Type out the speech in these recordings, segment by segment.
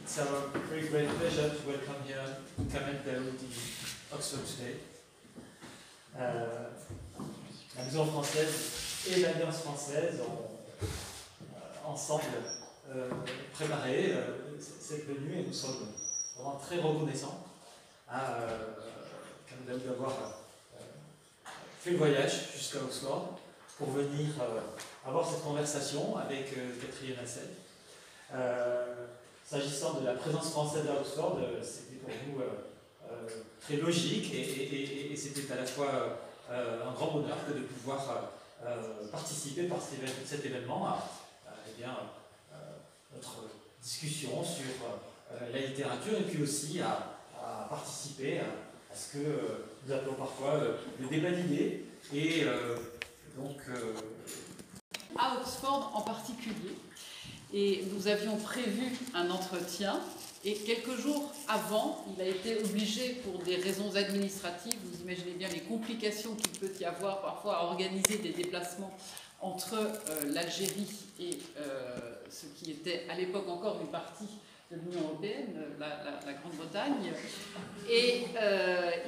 It's our very great pleasure to welcome here Kamel Daoud in Oxford today. La Maison française et l'Alliance française ont ensemble préparé cette venue et nous sommes vraiment très reconnaissants à Kamel Daoud d'avoir fait le voyage jusqu'à Oxford pour venir avoir cette conversation avec Catherine Hassel. S'agissant de la présence française à Oxford, c'était pour nous très logique et c'était à la fois un grand bonheur que de pouvoir participer par cet événement à notre discussion sur la littérature et puis aussi à participer à ce que nous appelons parfois le débat d'idées et à Oxford en particulier. Et nous avions prévu un entretien et quelques jours avant, il a été obligé pour des raisons administratives, vous imaginez bien les complications qu'il peut y avoir parfois à organiser des déplacements entre l'Algérie et ce qui était à l'époque encore une partie de l'Union européenne, la Grande-Bretagne, et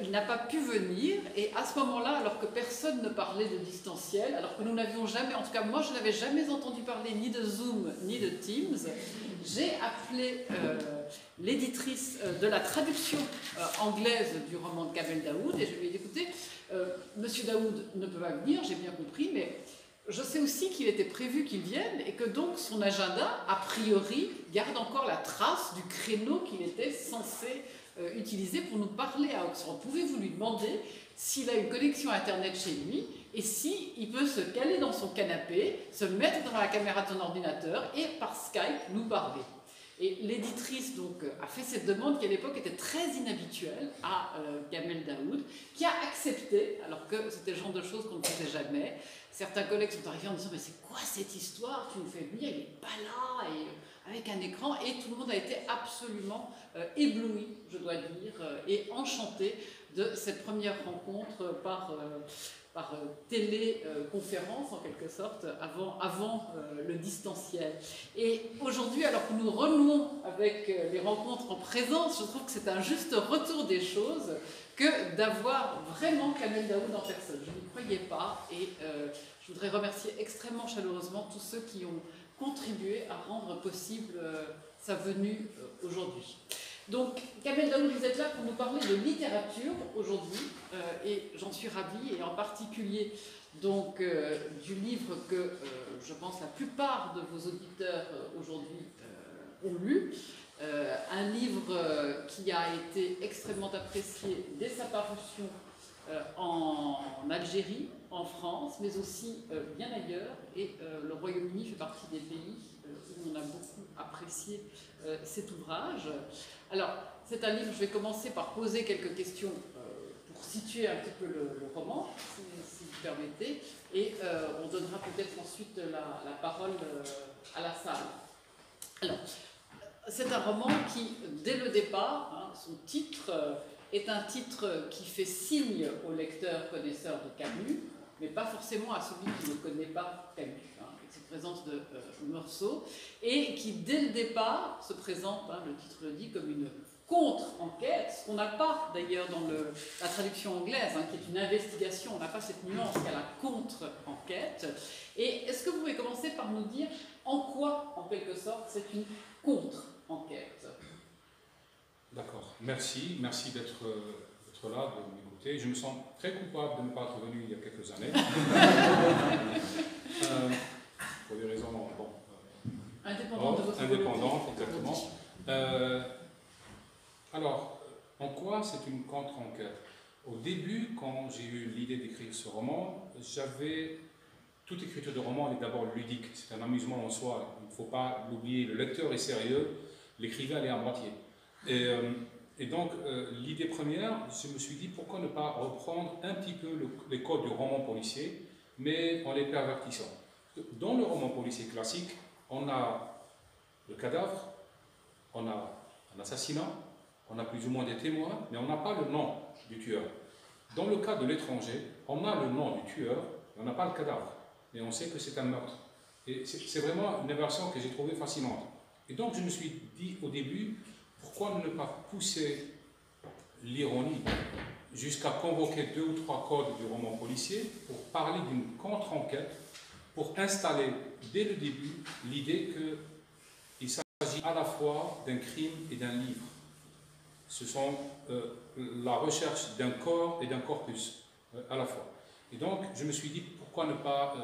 il n'a pas pu venir, et à ce moment-là, alors que personne ne parlait de distanciel, alors que nous n'avions jamais, en tout cas moi je n'avais jamais entendu parler ni de Zoom ni de Teams, j'ai appelé l'éditrice de la traduction anglaise du roman de Kamel Daoud, et je lui ai dit, écoutez, Monsieur Daoud ne peut pas venir, j'ai bien compris, mais je sais aussi qu'il était prévu qu'il vienne et que donc son agenda, a priori, garde encore la trace du créneau qu'il était censé utiliser pour nous parler à Oxford. Pouvez-vous lui demander s'il a une connexion Internet chez lui et s'il peut se caler dans son canapé, se mettre devant la caméra de son ordinateur et par Skype nous parler? Et l'éditrice donc a fait cette demande qui à l'époque était très inhabituelle à Kamel Daoud, qui a accepté, alors que c'était le genre de choses qu'on ne faisait jamais. Certains collègues sont arrivés en disant « mais c'est quoi cette histoire? Tu nous fais venir, il n'est pas là !» et avec un écran, et tout le monde a été absolument ébloui, je dois dire, et enchanté de cette première rencontre par téléconférence en quelque sorte, avant le distanciel. Et aujourd'hui, alors que nous renouons avec les rencontres en présence, je trouve que c'est un juste retour des choses que d'avoir vraiment Kamel Daoud en personne. Je n'y croyais pas et je voudrais remercier extrêmement chaleureusement tous ceux qui ont contribué à rendre possible sa venue aujourd'hui. Donc, Kamel Daoud, vous êtes là pour nous parler de littérature aujourd'hui, et j'en suis ravie, et en particulier donc, du livre que je pense la plupart de vos auditeurs aujourd'hui ont lu, un livre qui a été extrêmement apprécié dès sa parution en Algérie, en France, mais aussi bien ailleurs, et le Royaume-Uni fait partie des pays où on a beaucoup apprécié cet ouvrage. Alors, c'est un livre, je vais commencer par poser quelques questions pour situer un petit peu le roman, si vous permettez, et on donnera peut-être ensuite la parole à la salle. Alors, c'est un roman qui, dès le départ, son titre est un titre qui fait signe au lecteur connaisseur de Camus, mais pas forcément à celui qui ne connaît pas Camus, avec cette présence de Meursault, et qui, dès le départ, se présente, le titre le dit, comme une contre-enquête, ce qu'on n'a pas d'ailleurs dans la traduction anglaise, qui est une investigation, on n'a pas cette nuance qu'à la contre-enquête. Et est-ce que vous pouvez commencer par nous dire en quoi, en quelque sorte, c'est une contre-enquête? D'accord, merci d'être là, de m'écouter. Je me sens très coupable de ne pas être venu il y a quelques années. Pour des raisons indépendantes, exactement. Alors, en quoi c'est une contre-enquête? Au début, quand j'ai eu l'idée d'écrire ce roman, toute écriture de roman est d'abord ludique, c'est un amusement en soi, il ne faut pas l'oublier, le lecteur est sérieux, l'écrivain l'est à moitié. Et donc, l'idée première, je me suis dit, pourquoi ne pas reprendre un petit peu les codes du roman policier, mais en les pervertissant. Dans le roman policier classique, on a le cadavre, on a un assassinat, on a plus ou moins des témoins, mais on n'a pas le nom du tueur. Dans le cas de l'étranger, on a le nom du tueur, mais on n'a pas le cadavre, mais on sait que c'est un meurtre. Et c'est vraiment une inversion que j'ai trouvée fascinante. Et donc je me suis dit au début, pourquoi ne pas pousser l'ironie jusqu'à convoquer 2 ou 3 codes du roman policier pour parler d'une contre-enquête, pour installer dès le début l'idée qu'il s'agit à la fois d'un crime et d'un livre. Ce sont la recherche d'un corps et d'un corpus à la fois. Et donc je me suis dit, pourquoi ne pas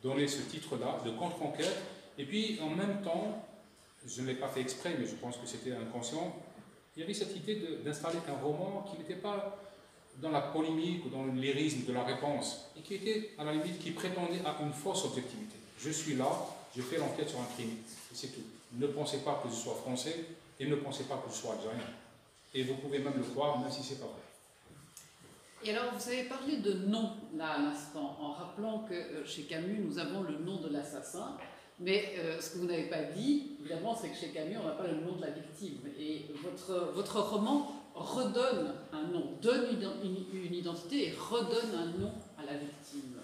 donner ce titre-là de contre-enquête, et puis en même temps, je ne l'ai pas fait exprès, mais je pense que c'était inconscient, il y avait cette idée d'installer un roman qui n'était pas dans la polémique ou dans le lyrisme de la réponse, et qui était, à la limite, qui prétendait à une fausse objectivité. Je suis là, je fais l'enquête sur un crime, et c'est tout. Ne pensez pas que je sois français, et ne pensez pas que je sois algérien. Et vous pouvez même le croire, même si ce n'est pas vrai. Et alors, vous avez parlé de nom, là, à l'instant, en rappelant que chez Camus, nous avons le nom de l'assassin, mais ce que vous n'avez pas dit, évidemment, c'est que chez Camus, on n'a pas le nom de la victime. Et votre roman redonne un nom, donne une identité et redonne un nom à la victime.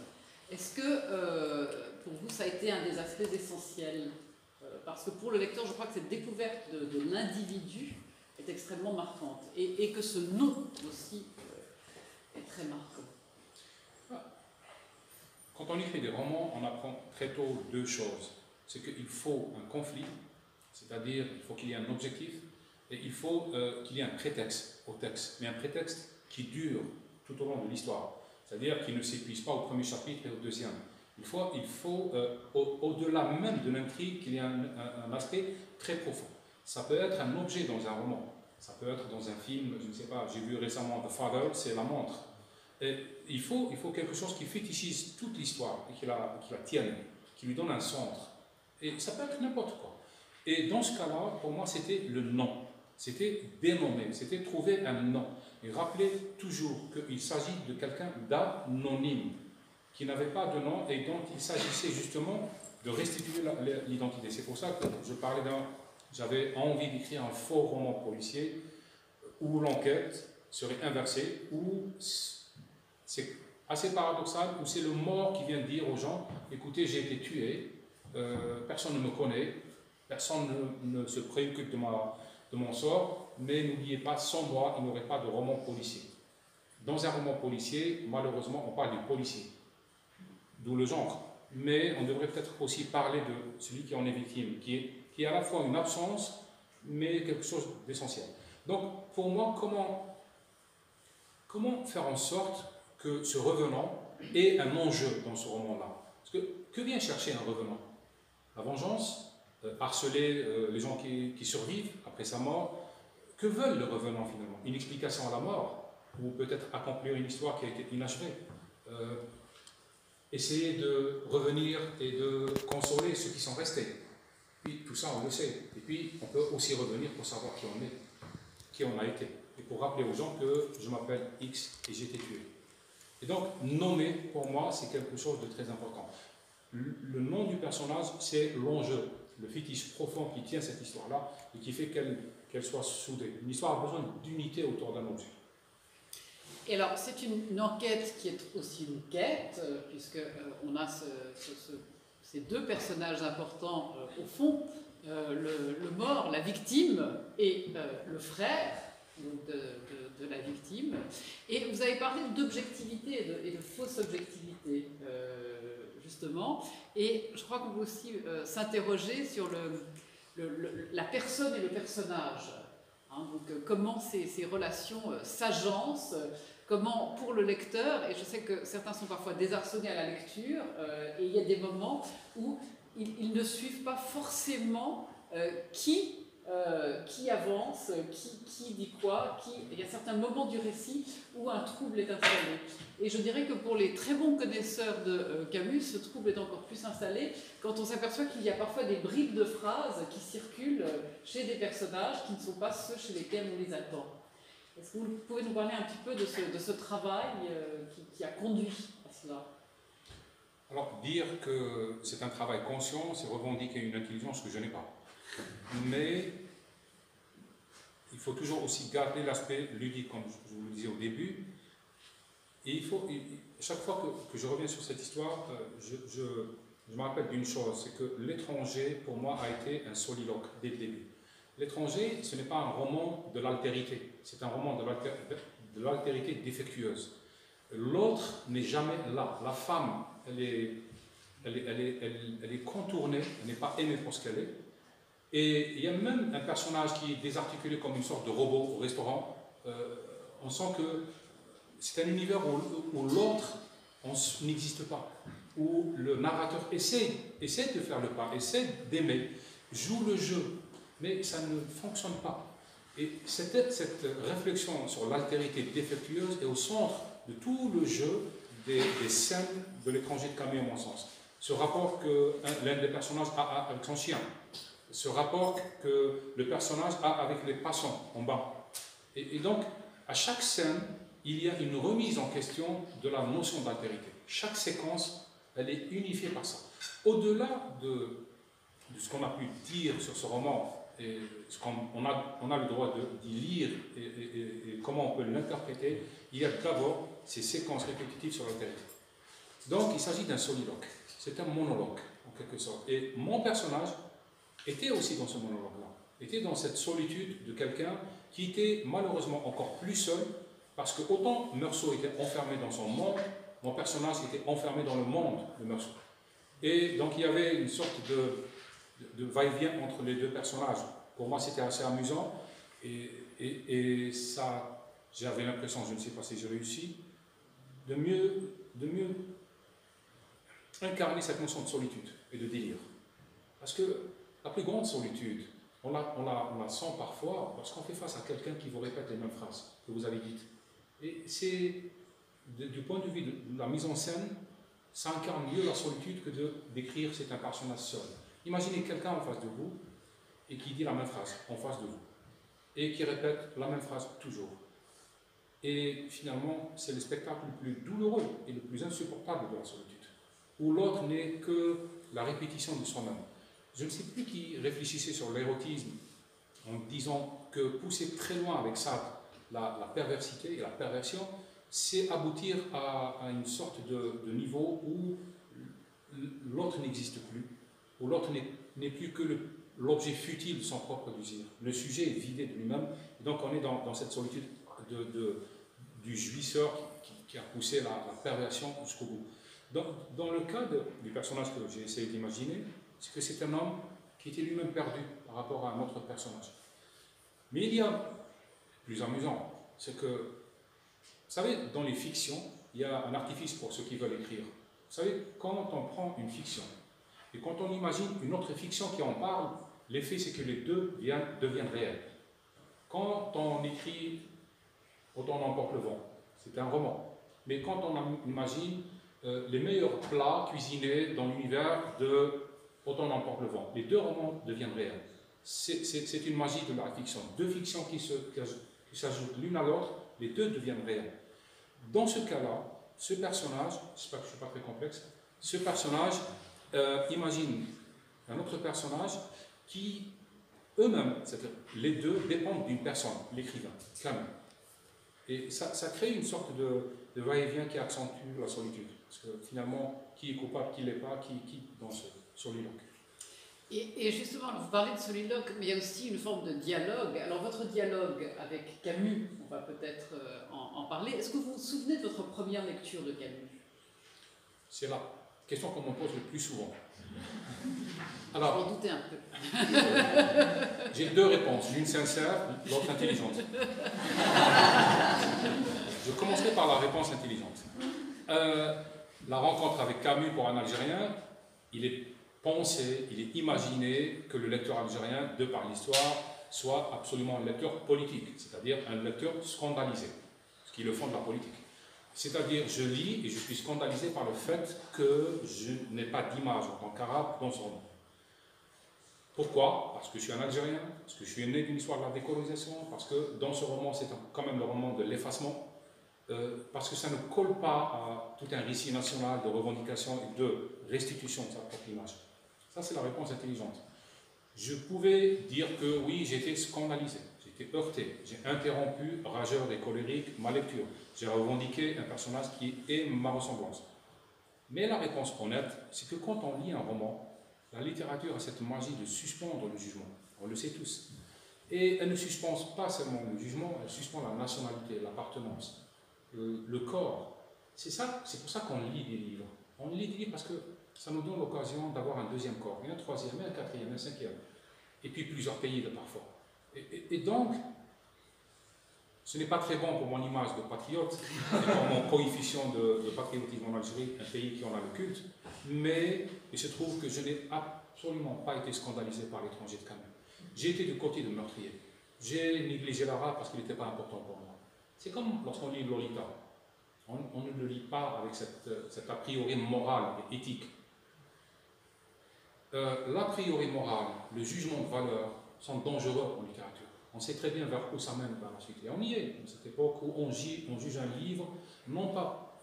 Est-ce que, pour vous, ça a été un des aspects essentiels? Parce que pour le lecteur, je crois que cette découverte de l'individu est extrêmement marquante. Et que ce nom aussi est très marquant. Quand on écrit des romans, on apprend très tôt 2 choses. C'est qu'il faut un conflit, c'est-à-dire il faut qu'il y ait un objectif, et il faut qu'il y ait un prétexte au texte, mais un prétexte qui dure tout au long de l'histoire, c'est-à-dire qui ne s'épuise pas au premier chapitre et au deuxième. Il faut au-delà même de l'intrigue, qu'il y ait un aspect très profond. Ça peut être un objet dans un roman, ça peut être dans un film, je ne sais pas, j'ai vu récemment The Father, c'est la montre. Et il faut quelque chose qui fétichise toute l'histoire et qui la tienne, qui lui donne un centre. Et ça peut être n'importe quoi. Et dans ce cas-là, pour moi, c'était le nom. C'était dénommer, c'était trouver un nom. Et rappeler toujours qu'il s'agit de quelqu'un d'anonyme, qui n'avait pas de nom et dont il s'agissait justement de restituer l'identité. C'est pour ça que j'avais envie d'écrire un faux roman policier où l'enquête serait inversée, où c'est assez paradoxal, où c'est le mort qui vient dire aux gens, écoutez, j'ai été tué, personne ne me connaît, personne ne se préoccupe de mon sort, mais n'oubliez pas, sans moi, il n'y aurait pas de roman policier. Dans un roman policier, malheureusement, on parle du policier, d'où le genre. Mais on devrait peut-être aussi parler de celui qui en est victime, qui est à la fois une absence, mais quelque chose d'essentiel. Donc, pour moi, comment faire en sorte que ce revenant ait un enjeu dans ce roman-là? Parce que vient chercher un revenant? La vengeance? Harceler les gens qui survivent après sa mort? Que veulent le revenant finalement? Une explication à la mort? Ou peut-être accomplir une histoire qui a été inachevée? Essayer de revenir et de consoler ceux qui sont restés. Puis tout ça, on le sait. Et puis, on peut aussi revenir pour savoir qui on est, qui on a été. Et pour rappeler aux gens que je m'appelle X et j'ai été tué. Et donc, nommer, pour moi, c'est quelque chose de très important. Le nom du personnage, c'est l'enjeu, le fétiche profond qui tient cette histoire-là et qui fait qu'elle soit soudée. Une histoire a besoin d'unité autour d'un objet. Et alors, c'est une enquête qui est aussi une quête, puisque on a ces 2 personnages importants au fond, le mort, la victime, et le frère de la victime. Et vous avez parlé d'objectivité et de fausse objectivité, justement. Et je crois qu'on peut aussi s'interroger sur la personne et le personnage. Hein, donc, comment ces relations s'agencent, comment pour le lecteur, et je sais que certains sont parfois désarçonnés à la lecture, et il y a des moments où ils ne suivent pas forcément qui avance, qui dit quoi, il y a certains moments du récit où un trouble est installé. Et je dirais que pour les très bons connaisseurs de Camus, ce trouble est encore plus installé quand on s'aperçoit qu'il y a parfois des bribes de phrases qui circulent chez des personnages qui ne sont pas ceux chez lesquels on les attend. Est-ce que vous pouvez nous parler un petit peu de ce travail qui a conduit à cela? Alors, dire que c'est un travail conscient, c'est revendiquer une intelligence que je n'ai pas. Mais il faut toujours aussi garder l'aspect ludique, comme je vous le disais au début. Et chaque fois que je reviens sur cette histoire, je me rappelle d'une chose, c'est que L'étranger, pour moi, a été un soliloque dès le début. L'étranger, ce n'est pas un roman de l'altérité, c'est un roman de l'altérité défectueuse. L'autre n'est jamais là. La femme, elle est contournée, elle n'est pas aimée pour ce qu'elle est. Et il y a même un personnage qui est désarticulé comme une sorte de robot au restaurant. On sent que c'est un univers où l'autre n'existe pas, où le narrateur essaie de faire le pas, essaie d'aimer, joue le jeu, mais ça ne fonctionne pas. Et cette réflexion sur l'altérité défectueuse est au centre de tout le jeu des scènes de L'étranger de Camus, à mon sens. Ce rapport que l'un des personnages a avec son chien, ce rapport que le personnage a avec les passants en bas. Et donc, à chaque scène, il y a une remise en question de la notion d'altérité. Chaque séquence, elle est unifiée par ça. Au-delà de ce qu'on a pu dire sur ce roman, et ce qu'on a le droit d'y lire et comment on peut l'interpréter, il y a d'abord ces séquences répétitives sur l'altérité. Donc, il s'agit d'un soliloque. C'est un monologue, en quelque sorte. Et mon personnage était aussi dans ce monologue-là, était dans cette solitude de quelqu'un qui était malheureusement encore plus seul, parce que autant Meursault était enfermé dans son monde, mon personnage était enfermé dans le monde de Meursault. Et donc il y avait une sorte de va-et-vient entre les deux personnages. Pour moi, c'était assez amusant, et ça, j'avais l'impression, je ne sais pas si j'ai réussi, de mieux incarner cette notion de solitude et de délire. Parce que la plus grande solitude, on la sent parfois parce qu'on fait face à quelqu'un qui vous répète les mêmes phrases que vous avez dites. Et c'est, du point de vue de la mise en scène, ça incarne mieux la solitude que de décrire c'est un personnage seul. Imaginez quelqu'un en face de vous et qui dit la même phrase en face de vous et qui répète la même phrase toujours. Et finalement, c'est le spectacle le plus douloureux et le plus insupportable de la solitude, où l'autre n'est que la répétition de soi-même. Je ne sais plus qui réfléchissait sur l'érotisme en disant que pousser très loin avec ça la perversité et la perversion, c'est aboutir à une sorte de niveau où l'autre n'existe plus, où l'autre n'est plus que l'objet futile de son propre désir. Le sujet est vidé de lui-même, et donc on est dans cette solitude du jouisseur qui a poussé la perversion jusqu'au bout. Dans le cas du personnage que j'ai essayé d'imaginer, c'est que c'est un homme qui était lui-même perdu par rapport à un autre personnage. Mais il y a plus amusant, c'est que, vous savez, dans les fictions, il y a un artifice pour ceux qui veulent écrire. Vous savez, quand on prend une fiction et quand on imagine une autre fiction qui en parle, l'effet c'est que les deux deviennent réels. Quand on écrit Autant n'emporte le vent, c'est un roman. Mais quand on imagine les meilleurs plats cuisinés dans l'univers de Autant n'emporte le vent, les deux romans deviennent réels. C'est une magie de la fiction. Deux fictions qui s'ajoutent l'une à l'autre, les deux deviennent réels. Dans ce cas-là, ce personnage, j'espère que je ne suis pas très complexe, ce personnage imagine un autre personnage qui, eux-mêmes, c'est-à-dire les deux dépendent d'une personne, l'écrivain, Camus. Et ça crée une sorte de va-et-vient qui accentue la solitude. Parce que finalement, qui est coupable, qui ne l'est pas, qui dans ce soliloque. Et justement, vous parlez de soliloque, mais il y a aussi une forme de dialogue. Alors votre dialogue avec Camus, on va peut-être en parler. Est-ce que vous vous souvenez de votre première lecture de Camus? C'est la question qu'on me pose le plus souvent. Alors, j'en doutais un peu. J'ai deux réponses, l'une sincère, l'autre intelligente. Je commencerai par la réponse intelligente. La rencontre avec Camus pour un Algérien, il est pensé, il est imaginé que le lecteur algérien, de par l'histoire, soit absolument un lecteur politique, c'est-à-dire un lecteur scandalisé, ce qui est le fond de la politique. C'est-à-dire, je lis et je suis scandalisé par le fait que je n'ai pas d'image en tant qu'arabe dans ce roman. Pourquoi? Parce que je suis un Algérien, parce que je suis né d'une histoire de la décolonisation, parce que dans ce roman, c'est quand même le roman de l'effacement, parce que ça ne colle pas à tout un récit national de revendication et de restitution de sa propre image. Ça, c'est la réponse intelligente. Je pouvais dire que oui, j'étais scandalisé, j'étais heurté, j'ai interrompu, rageur et colérique, ma lecture. J'ai revendiqué un personnage qui est ma ressemblance. Mais la réponse honnête, c'est que quand on lit un roman, la littérature a cette magie de suspendre le jugement. On le sait tous. Et elle ne suspend pas seulement le jugement, elle suspend la nationalité, l'appartenance, le corps. C'est pour ça qu'on lit des livres. On lit des livres parce que ça nous donne l'occasion d'avoir un deuxième corps, et un troisième, et un quatrième, et un cinquième. Et puis plusieurs pays de parfois. Et donc, ce n'est pas très bon pour mon image de patriote, et pour mon coefficient de patriotisme en Algérie, un pays qui en a le culte, mais il se trouve que je n'ai absolument pas été scandalisé par l'étranger de Camus. J'ai été du côté de meurtrier. J'ai négligé l'arabe parce qu'il n'était pas important pour moi. C'est comme lorsqu'on lit Lolita. On ne le lit pas avec cet a priori moral et éthique. L'a priori moral, le jugement de valeur sont dangereux en littérature. On sait très bien vers où ça mène par la suite. Et on y est, dans cette époque où on juge un livre, non pas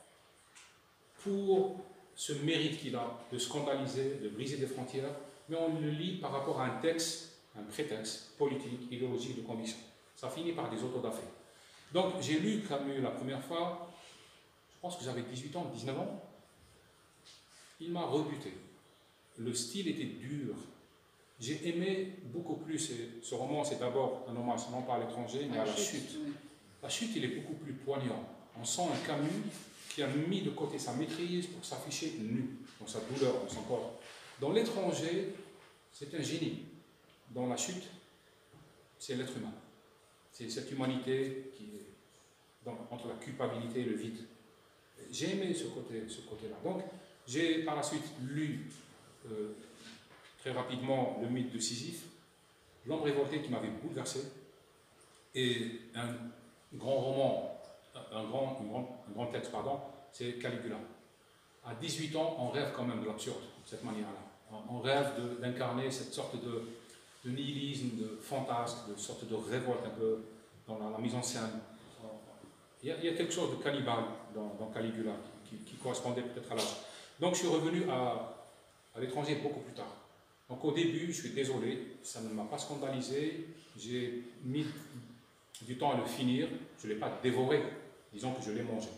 pour ce mérite qu'il a de scandaliser, de briser des frontières, mais on le lit par rapport à un texte, un prétexte politique, idéologique, de conviction. Ça finit par des autodafés. Donc j'ai lu Camus la première fois, je pense que j'avais 18 ans, 19 ans. Il m'a rebuté. Le style était dur. J'ai aimé beaucoup plus, ce roman c'est d'abord un hommage non pas à l'étranger, mais à la chute. La chute, il est beaucoup plus poignant. On sent un Camus qui a mis de côté sa maîtrise pour s'afficher nu, dans sa douleur, dans son corps. Dans l'étranger, c'est un génie. Dans la chute, c'est l'être humain. C'est cette humanité qui est entre la culpabilité et le vide. J'ai aimé ce côté-là. Donc, j'ai par la suite lu très rapidement le mythe de Sisyphe, L'homme révolté qui m'avait bouleversé, et un grand roman, un grand texte, pardon, c'est Caligula. À 18 ans, on rêve quand même de l'absurde, de cette manière-là. On rêve d'incarner cette sorte de nihilisme, de fantasme, de sorte de révolte un peu dans la mise en scène. Il y a quelque chose de cannibale dans Caligula qui correspondait peut-être à l'âge. Donc je suis revenu à l'étranger beaucoup plus tard. Donc au début, je suis désolé, ça ne m'a pas scandalisé, j'ai mis du temps à le finir, je ne l'ai pas dévoré, disons que je l'ai mangé.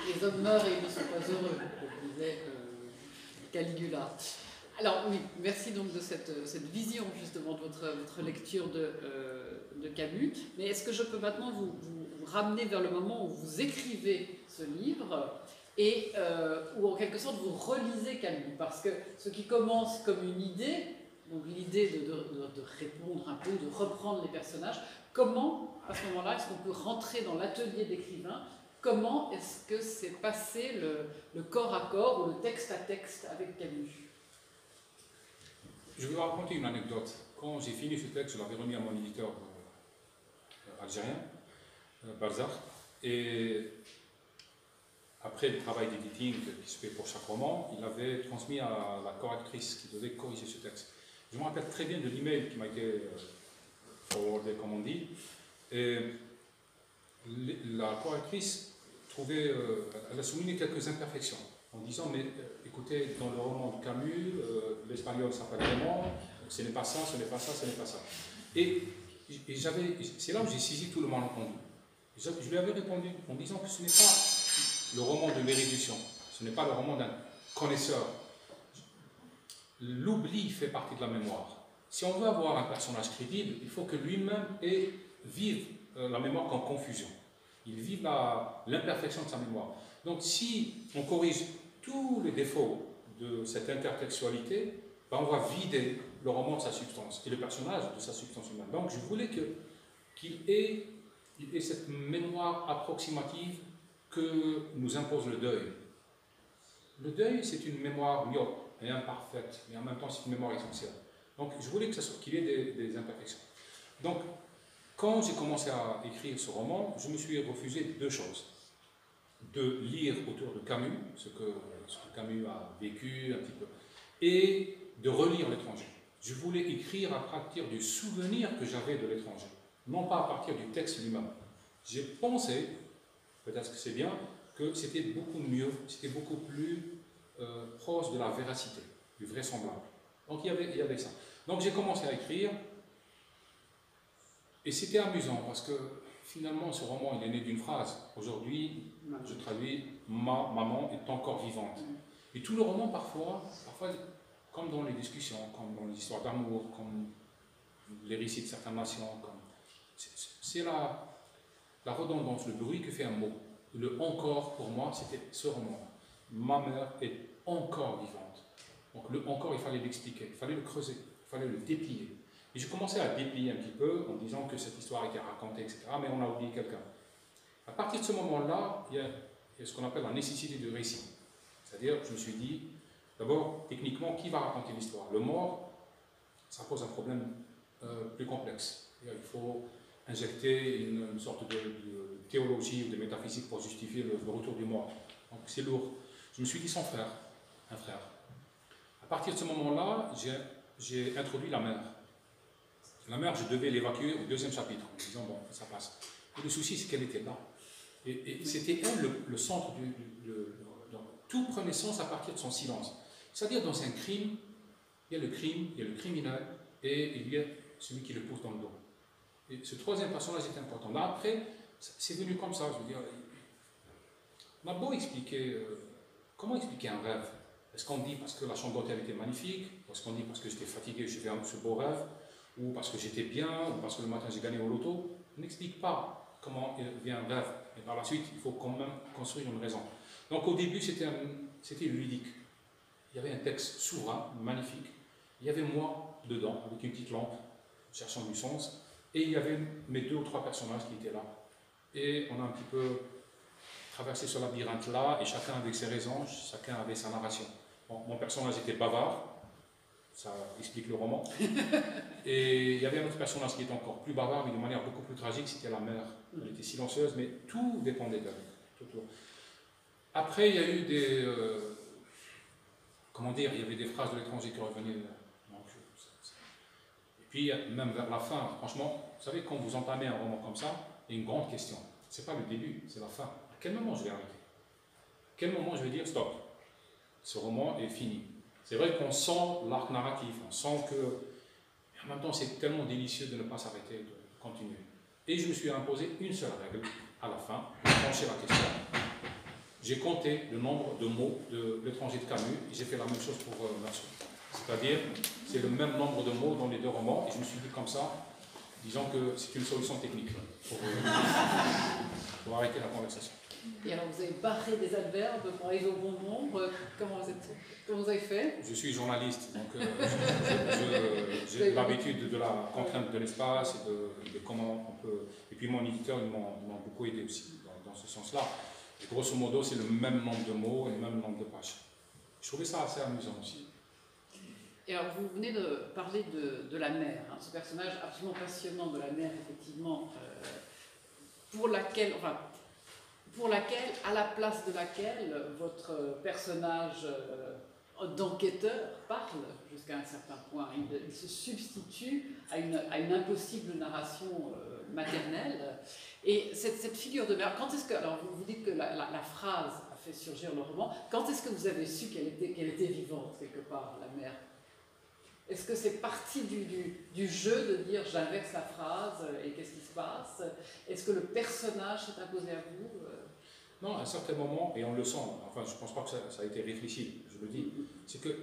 Les hommes meurent et ils ne sont pas heureux, comme disait Caligula. Alors oui, merci donc de cette vision justement de votre lecture de Camus. Mais est-ce que je peux maintenant vous ramener vers le moment où vous écrivez ce livre et où en quelque sorte vous relisez Camus? Parce que ce qui commence comme une idée, donc l'idée de répondre un peu, de reprendre les personnages, comment à ce moment-là est-ce qu'on peut rentrer dans l'atelier d'écrivain? Comment est-ce que s'est passé le corps à corps ou le texte à texte avec Camus? Je vais vous raconter une anecdote. Quand j'ai fini ce texte, je l'avais remis à mon éditeur algérien, Balzac, et après le travail d'éditing qui se fait pour chaque roman, il avait transmis à la correctrice qui devait corriger ce texte. Je me rappelle très bien de l'email qui m'a été forwardé, comme on dit, et la correctrice elle a souligné quelques imperfections en disant mais écoutez, dans le roman de Camus, l'espagnol s'appelle Raymond, ce n'est pas ça, ce n'est pas ça, ce n'est pas ça. Et c'est là où j'ai saisi tout le malentendu. Je lui avais répondu en disant que ce n'est pas le roman de l'érudition, ce n'est pas le roman d'un connaisseur. L'oubli fait partie de la mémoire. Si on veut avoir un personnage crédible, il faut que lui-même vive la mémoire comme confusion. Il vive l'imperfection de sa mémoire. Donc si on corrige tous les défauts de cette intertextualité, ben on va vider le roman de sa substance et le personnage de sa substance humaine. Donc je voulais qu'il ait cette mémoire approximative que nous impose le deuil. Le deuil, c'est une mémoire myope et imparfaite, mais en même temps c'est une mémoire essentielle. Donc je voulais qu'il y ait des imperfections. Donc quand j'ai commencé à écrire ce roman, je me suis refusé deux choses. De lire autour de Camus, ce que Camus a vécu un petit peu, et de relire l'étranger. Je voulais écrire à partir du souvenir que j'avais de l'étranger, non pas à partir du texte lui-même. J'ai pensé, peut-être que c'est bien, que c'était beaucoup mieux, c'était beaucoup plus proche de la véracité, du vraisemblable. Donc il y avait ça. Donc j'ai commencé à écrire, et c'était amusant parce que finalement, ce roman, il est né d'une phrase. Aujourd'hui, je traduis « ma maman est encore vivante ». Et tout le roman, parfois, comme dans les discussions, comme dans les histoires d'amour, comme les récits de certaines nations, c'est la redondance, le bruit que fait un mot. Le « encore », pour moi, c'était ce roman. Ma mère est encore vivante. Donc le « encore », il fallait l'expliquer, il fallait le creuser, il fallait le déplier. Et j'ai commencé à déplier un petit peu en disant que cette histoire était racontée, etc. Mais on a oublié quelqu'un. À partir de ce moment-là, il y a ce qu'on appelle la nécessité du récit. C'est-à-dire, je me suis dit, d'abord, techniquement, qui va raconter l'histoire? Le mort, ça pose un problème plus complexe. Il faut injecter une sorte de théologie ou de métaphysique pour justifier le retour du mort. Donc c'est lourd. Je me suis dit sans frère, un frère. À partir de ce moment-là, j'ai introduit la mère. La mère, je devais l'évacuer au deuxième chapitre, en me disant, bon, ça passe. Et le souci, c'est qu'elle était là. Et c'était elle le centre tout prenait sens à partir de son silence. C'est-à-dire, dans un crime, il y a le crime, il y a le criminel, et il y a celui qui le pousse dans le dos. Et ce troisième personnage est important. Là, après, c'est venu comme ça, je veux dire. On a beau expliquer, comment expliquer un rêve? Est-ce qu'on dit parce que la chambre d'hôtel était magnifique? Est-ce qu'on dit parce que j'étais fatigué, j'ai fait ce beau rêve? Ou parce que j'étais bien? Ou parce que le matin j'ai gagné au loto? On n'explique pas comment vient un rêve. Et par la suite, il faut quand même construire une raison. Donc au début, c'était ludique. Il y avait un texte souverain, magnifique. Il y avait moi dedans, avec une petite lampe, cherchant du sens. Et il y avait mes 2 ou 3 personnages qui étaient là. Et on a un petit peu traversé ce labyrinthe-là, et chacun avec ses raisons, chacun avait sa narration. Bon, mon personnage était bavard, ça explique le roman. Et il y avait un autre personnage qui était encore plus bavard, mais de manière beaucoup plus tragique, c'était la mère. Elle était silencieuse, mais tout dépendait d'elle. Après, il y a eu des... comment dire, il y avait des phrases de l'étranger qui revenaient. Et puis, même vers la fin, franchement, vous savez, quand vous entamez un roman comme ça, il y a une grande question. Ce n'est pas le début, c'est la fin. À quel moment je vais arrêter? À quel moment je vais dire stop? Ce roman est fini. C'est vrai qu'on sent l'arc narratif, on sent que... En même temps, c'est tellement délicieux de ne pas s'arrêter, de continuer. Et je me suis imposé une seule règle à la fin, pour trancher la question. J'ai compté le nombre de mots de l'étranger de Camus, et j'ai fait la même chose pour Meursault. C'est-à-dire, c'est le même nombre de mots dans les 2 romans, et je me suis dit comme ça, disons que c'est une solution technique pour arrêter la conversation. Et alors, vous avez barré des adverbes pour arriver au bon nombre. Comment vous avez fait? Je suis journaliste, donc j'ai l'habitude de la contrainte de l'espace et de comment on peut... Et puis mon éditeur, ils m'ont beaucoup aidé aussi dans ce sens-là. Et grosso modo, c'est le même nombre de mots et le même nombre de pages. Je trouvais ça assez amusant aussi. Et alors, vous venez de parler de la mère, hein, ce personnage absolument passionnant de la mère, effectivement, pour laquelle, à la place de laquelle votre personnage d'enquêteur parle jusqu'à un certain point. Il se substitue à une impossible narration maternelle. Et cette figure de mère, quand est-ce que... Alors, vous dites que la phrase a fait surgir le roman. Quand est-ce que vous avez su qu'elle était vivante, quelque part, la mère? Est-ce que c'est partie du jeu de dire j'inverse la phrase et qu'est-ce qui se passe? Est-ce que le personnage s'est imposé à vous? Non, à un certain moment, et on le sent, enfin je ne pense pas que ça a été réfléchi, je le dis, c'est que, vous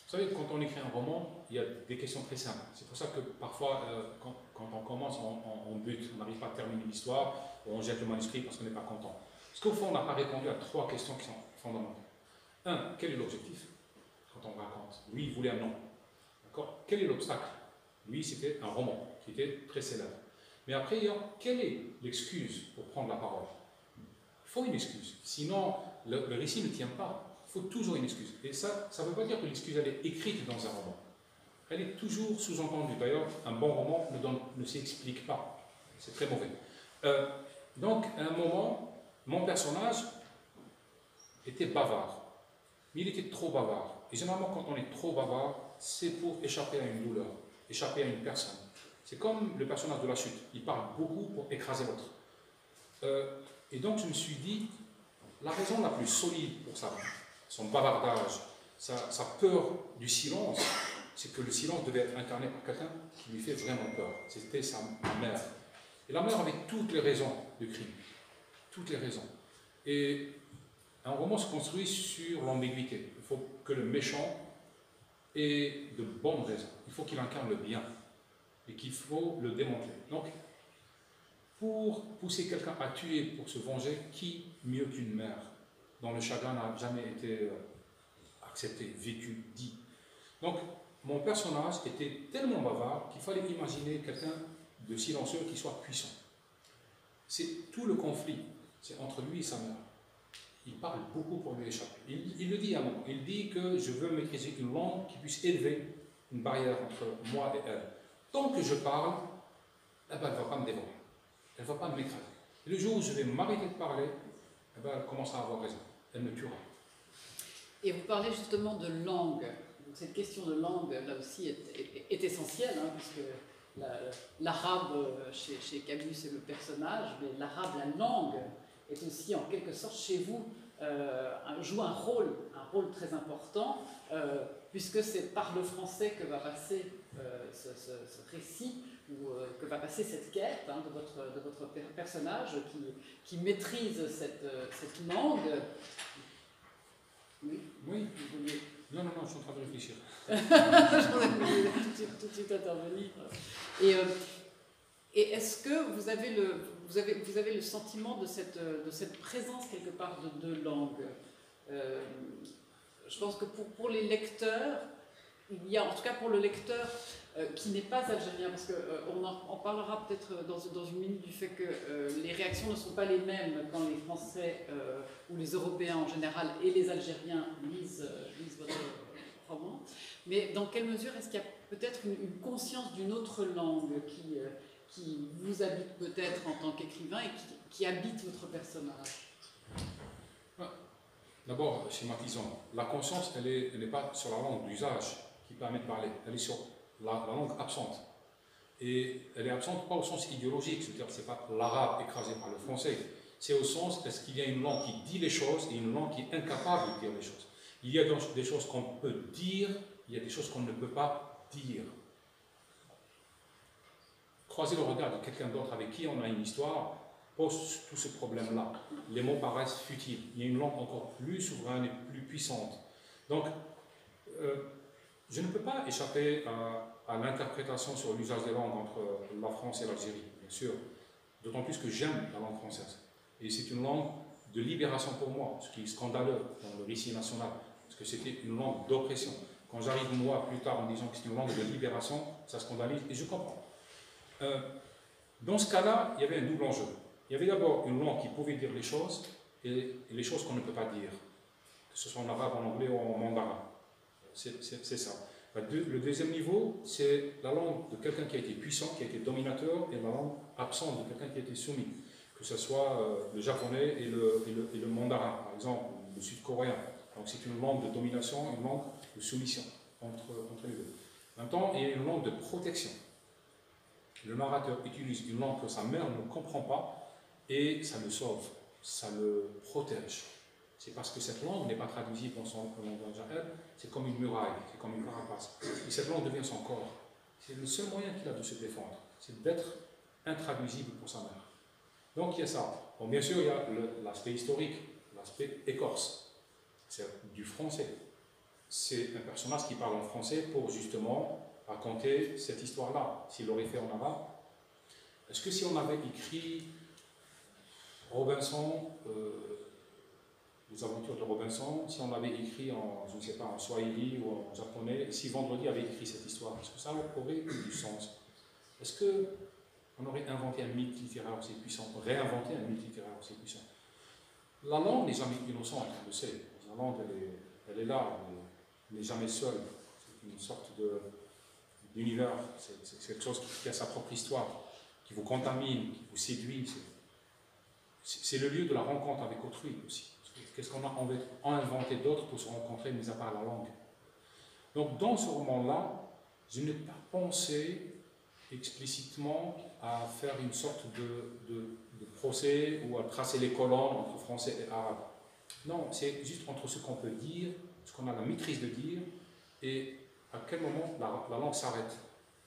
savez, quand on écrit un roman, il y a des questions très simples. C'est pour ça que parfois, quand on commence, on bute, on n'arrive pas à terminer l'histoire, on jette le manuscrit parce qu'on n'est pas content. Parce qu'au fond, on n'a pas répondu à 3 questions qui sont fondamentales. 1, quel est l'objectif quand on raconte? Lui, il voulait un nom. D'accord? Quel est l'obstacle? Lui, c'était un roman qui était très célèbre. Mais après, il y a quelle est l'excuse pour prendre la parole? Il faut une excuse. Sinon, le récit ne tient pas. Il faut toujours une excuse. Et ça ne veut pas dire que l'excuse, elle est écrite dans un roman. Elle est toujours sous-entendue. D'ailleurs, un bon roman ne s'explique pas. C'est très mauvais. Donc, à un moment, mon personnage était bavard. Mais il était trop bavard. Et généralement, quand on est trop bavard, c'est pour échapper à une douleur, échapper à une personne. C'est comme le personnage de La Chute. Il parle beaucoup pour écraser l'autre. Et donc, je me suis dit, la raison la plus solide pour ça, son bavardage, sa peur du silence, c'est que le silence devait être incarné par quelqu'un qui lui fait vraiment peur. C'était sa mère. Et la mère avait toutes les raisons de crime. Toutes les raisons. Et un roman se construit sur l'ambiguïté. Il faut que le méchant ait de bonnes raisons. Il faut qu'il incarne le bien. Et qu'il faut le démanteler. Donc, pour pousser quelqu'un à tuer, pour se venger, qui mieux qu'une mère dont le chagrin n'a jamais été accepté, vécu, dit. Donc, mon personnage était tellement bavard qu'il fallait imaginer quelqu'un de silencieux qui soit puissant. C'est tout le conflit, c'est entre lui et sa mère. Il parle beaucoup pour lui échapper. Il le dit à moi. Il dit que je veux maîtriser une langue qui puisse élever une barrière entre moi et elle. Tant que je parle, eh ben, elle ne va pas me dévorer. Elle ne va pas m'écraser. Et le jour où je vais m'arrêter de parler, eh ben, elle commencera à avoir raison. Elle me tuera. Et vous parlez justement de langue. Donc cette question de langue, là aussi, est essentielle, hein, puisque l'arabe, chez Camus, c'est le personnage, mais l'arabe, la langue, est aussi en quelque sorte chez vous, joue un rôle très important, puisque c'est par le français que va passer ce récit, ou que va passer cette quête, hein, de votre personnage qui maîtrise cette langue. Oui. Oui. Non, je suis en train de réfléchir. tout de suite intervenir. Et est-ce que vous avez le sentiment de cette présence quelque part de deux langues? Je pense que pour les lecteurs, il y a, en tout cas pour le lecteur qui n'est pas algérien, parce qu'on en parlera peut-être dans une minute du fait que les réactions ne sont pas les mêmes quand les Français ou les Européens en général et les Algériens lisent votre roman. Mais dans quelle mesure est-ce qu'il y a peut-être une conscience d'une autre langue qui vous habite peut-être en tant qu'écrivain et qui habite votre personnage? D'abord, schématisons. La conscience, elle n'est pas sur la langue d'usage qui permet de parler. Elle est sur la langue absente. Et elle est absente pas au sens idéologique, c'est-à-dire que ce n'est pas l'arabe écrasé par le français. C'est au sens, est-ce qu'il y a une langue qui dit les choses et une langue qui est incapable de dire les choses. Il y a donc des choses qu'on peut dire, il y a des choses qu'on ne peut pas dire. Croiser le regard de quelqu'un d'autre avec qui on a une histoire pose tout ce problème-là. Les mots paraissent futiles. Il y a une langue encore plus souveraine et plus puissante. Donc, je ne peux pas échapper à l'interprétation sur l'usage des langues entre la France et l'Algérie, bien sûr. D'autant plus que j'aime la langue française. Et c'est une langue de libération pour moi, ce qui est scandaleux dans le récit national, parce que c'était une langue d'oppression. Quand j'arrive moi plus tard en disant que c'est une langue de libération, ça scandalise, et je comprends. Dans ce cas-là, il y avait un double enjeu. Il y avait d'abord une langue qui pouvait dire les choses, et les choses qu'on ne peut pas dire, que ce soit en arabe, en anglais ou en mandarin. C'est ça. Le deuxième niveau, c'est la langue de quelqu'un qui a été puissant, qui a été dominateur, et la langue absente de quelqu'un qui a été soumis. Que ce soit le japonais et le mandarin, par exemple, ou le sud-coréen. Donc c'est une langue de domination, une langue de soumission entre les deux. En même temps, il y a une langue de protection. Le narrateur utilise une langue que sa mère ne comprend pas, et ça le sauve, ça le protège. C'est parce que cette langue n'est pas traduisible dans son langage à elle, c'est comme une muraille, c'est comme une carapace. Et cette langue devient son corps. C'est le seul moyen qu'il a de se défendre, c'est d'être intraduisible pour sa mère. Donc il y a ça. Bon, bien sûr, il y a l'aspect historique, l'aspect écorce. C'est du français. C'est un personnage qui parle en français pour justement raconter cette histoire-là. S'il l'aurait fait en arabe, est-ce que si on avait écrit Robinson, les aventures de Robinson, si on l'avait écrit en, je ne sais pas, en swahili ou en japonais, et si Vendredi avait écrit cette histoire, est-ce que ça aurait eu du sens? Est-ce qu'on aurait inventé un mythe littéraire aussi puissant, réinventé un mythe littéraire aussi puissant? La langue n'est jamais innocente, on le sait. La langue, elle est là, elle n'est jamais seule. C'est une sorte d'univers, c'est quelque chose qui a sa propre histoire, qui vous contamine, qui vous séduit. C'est le lieu de la rencontre avec autrui aussi. Qu'est-ce qu'on a inventé d'autre pour se rencontrer, mis à part la langue? Donc, dans ce roman-là, je n'ai pas pensé explicitement à faire une sorte de procès ou à tracer les colonnes entre français et arabe. Non, c'est juste entre ce qu'on peut dire, ce qu'on a la maîtrise de dire, et à quel moment la langue s'arrête.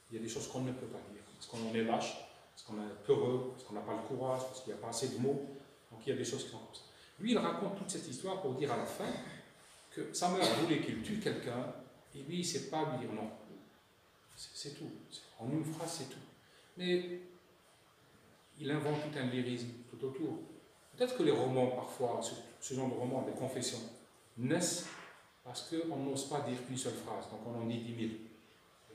Il y a des choses qu'on ne peut pas dire, parce qu'on en est lâche, parce qu'on est peureux, parce qu'on n'a pas le courage, parce qu'il n'y a pas assez de mots. Donc il y a des choses qui sont comme ça. Lui, il raconte toute cette histoire pour dire à la fin que sa mère voulait qu'il tue quelqu'un, et lui, il ne sait pas lui dire non. C'est tout. En une phrase, c'est tout. Mais il invente tout un lyrisme tout autour. Peut-être que les romans, parfois, ce genre de romans, des confessions, naissent parce qu'on n'ose pas dire une seule phrase, donc on en dit 10 000.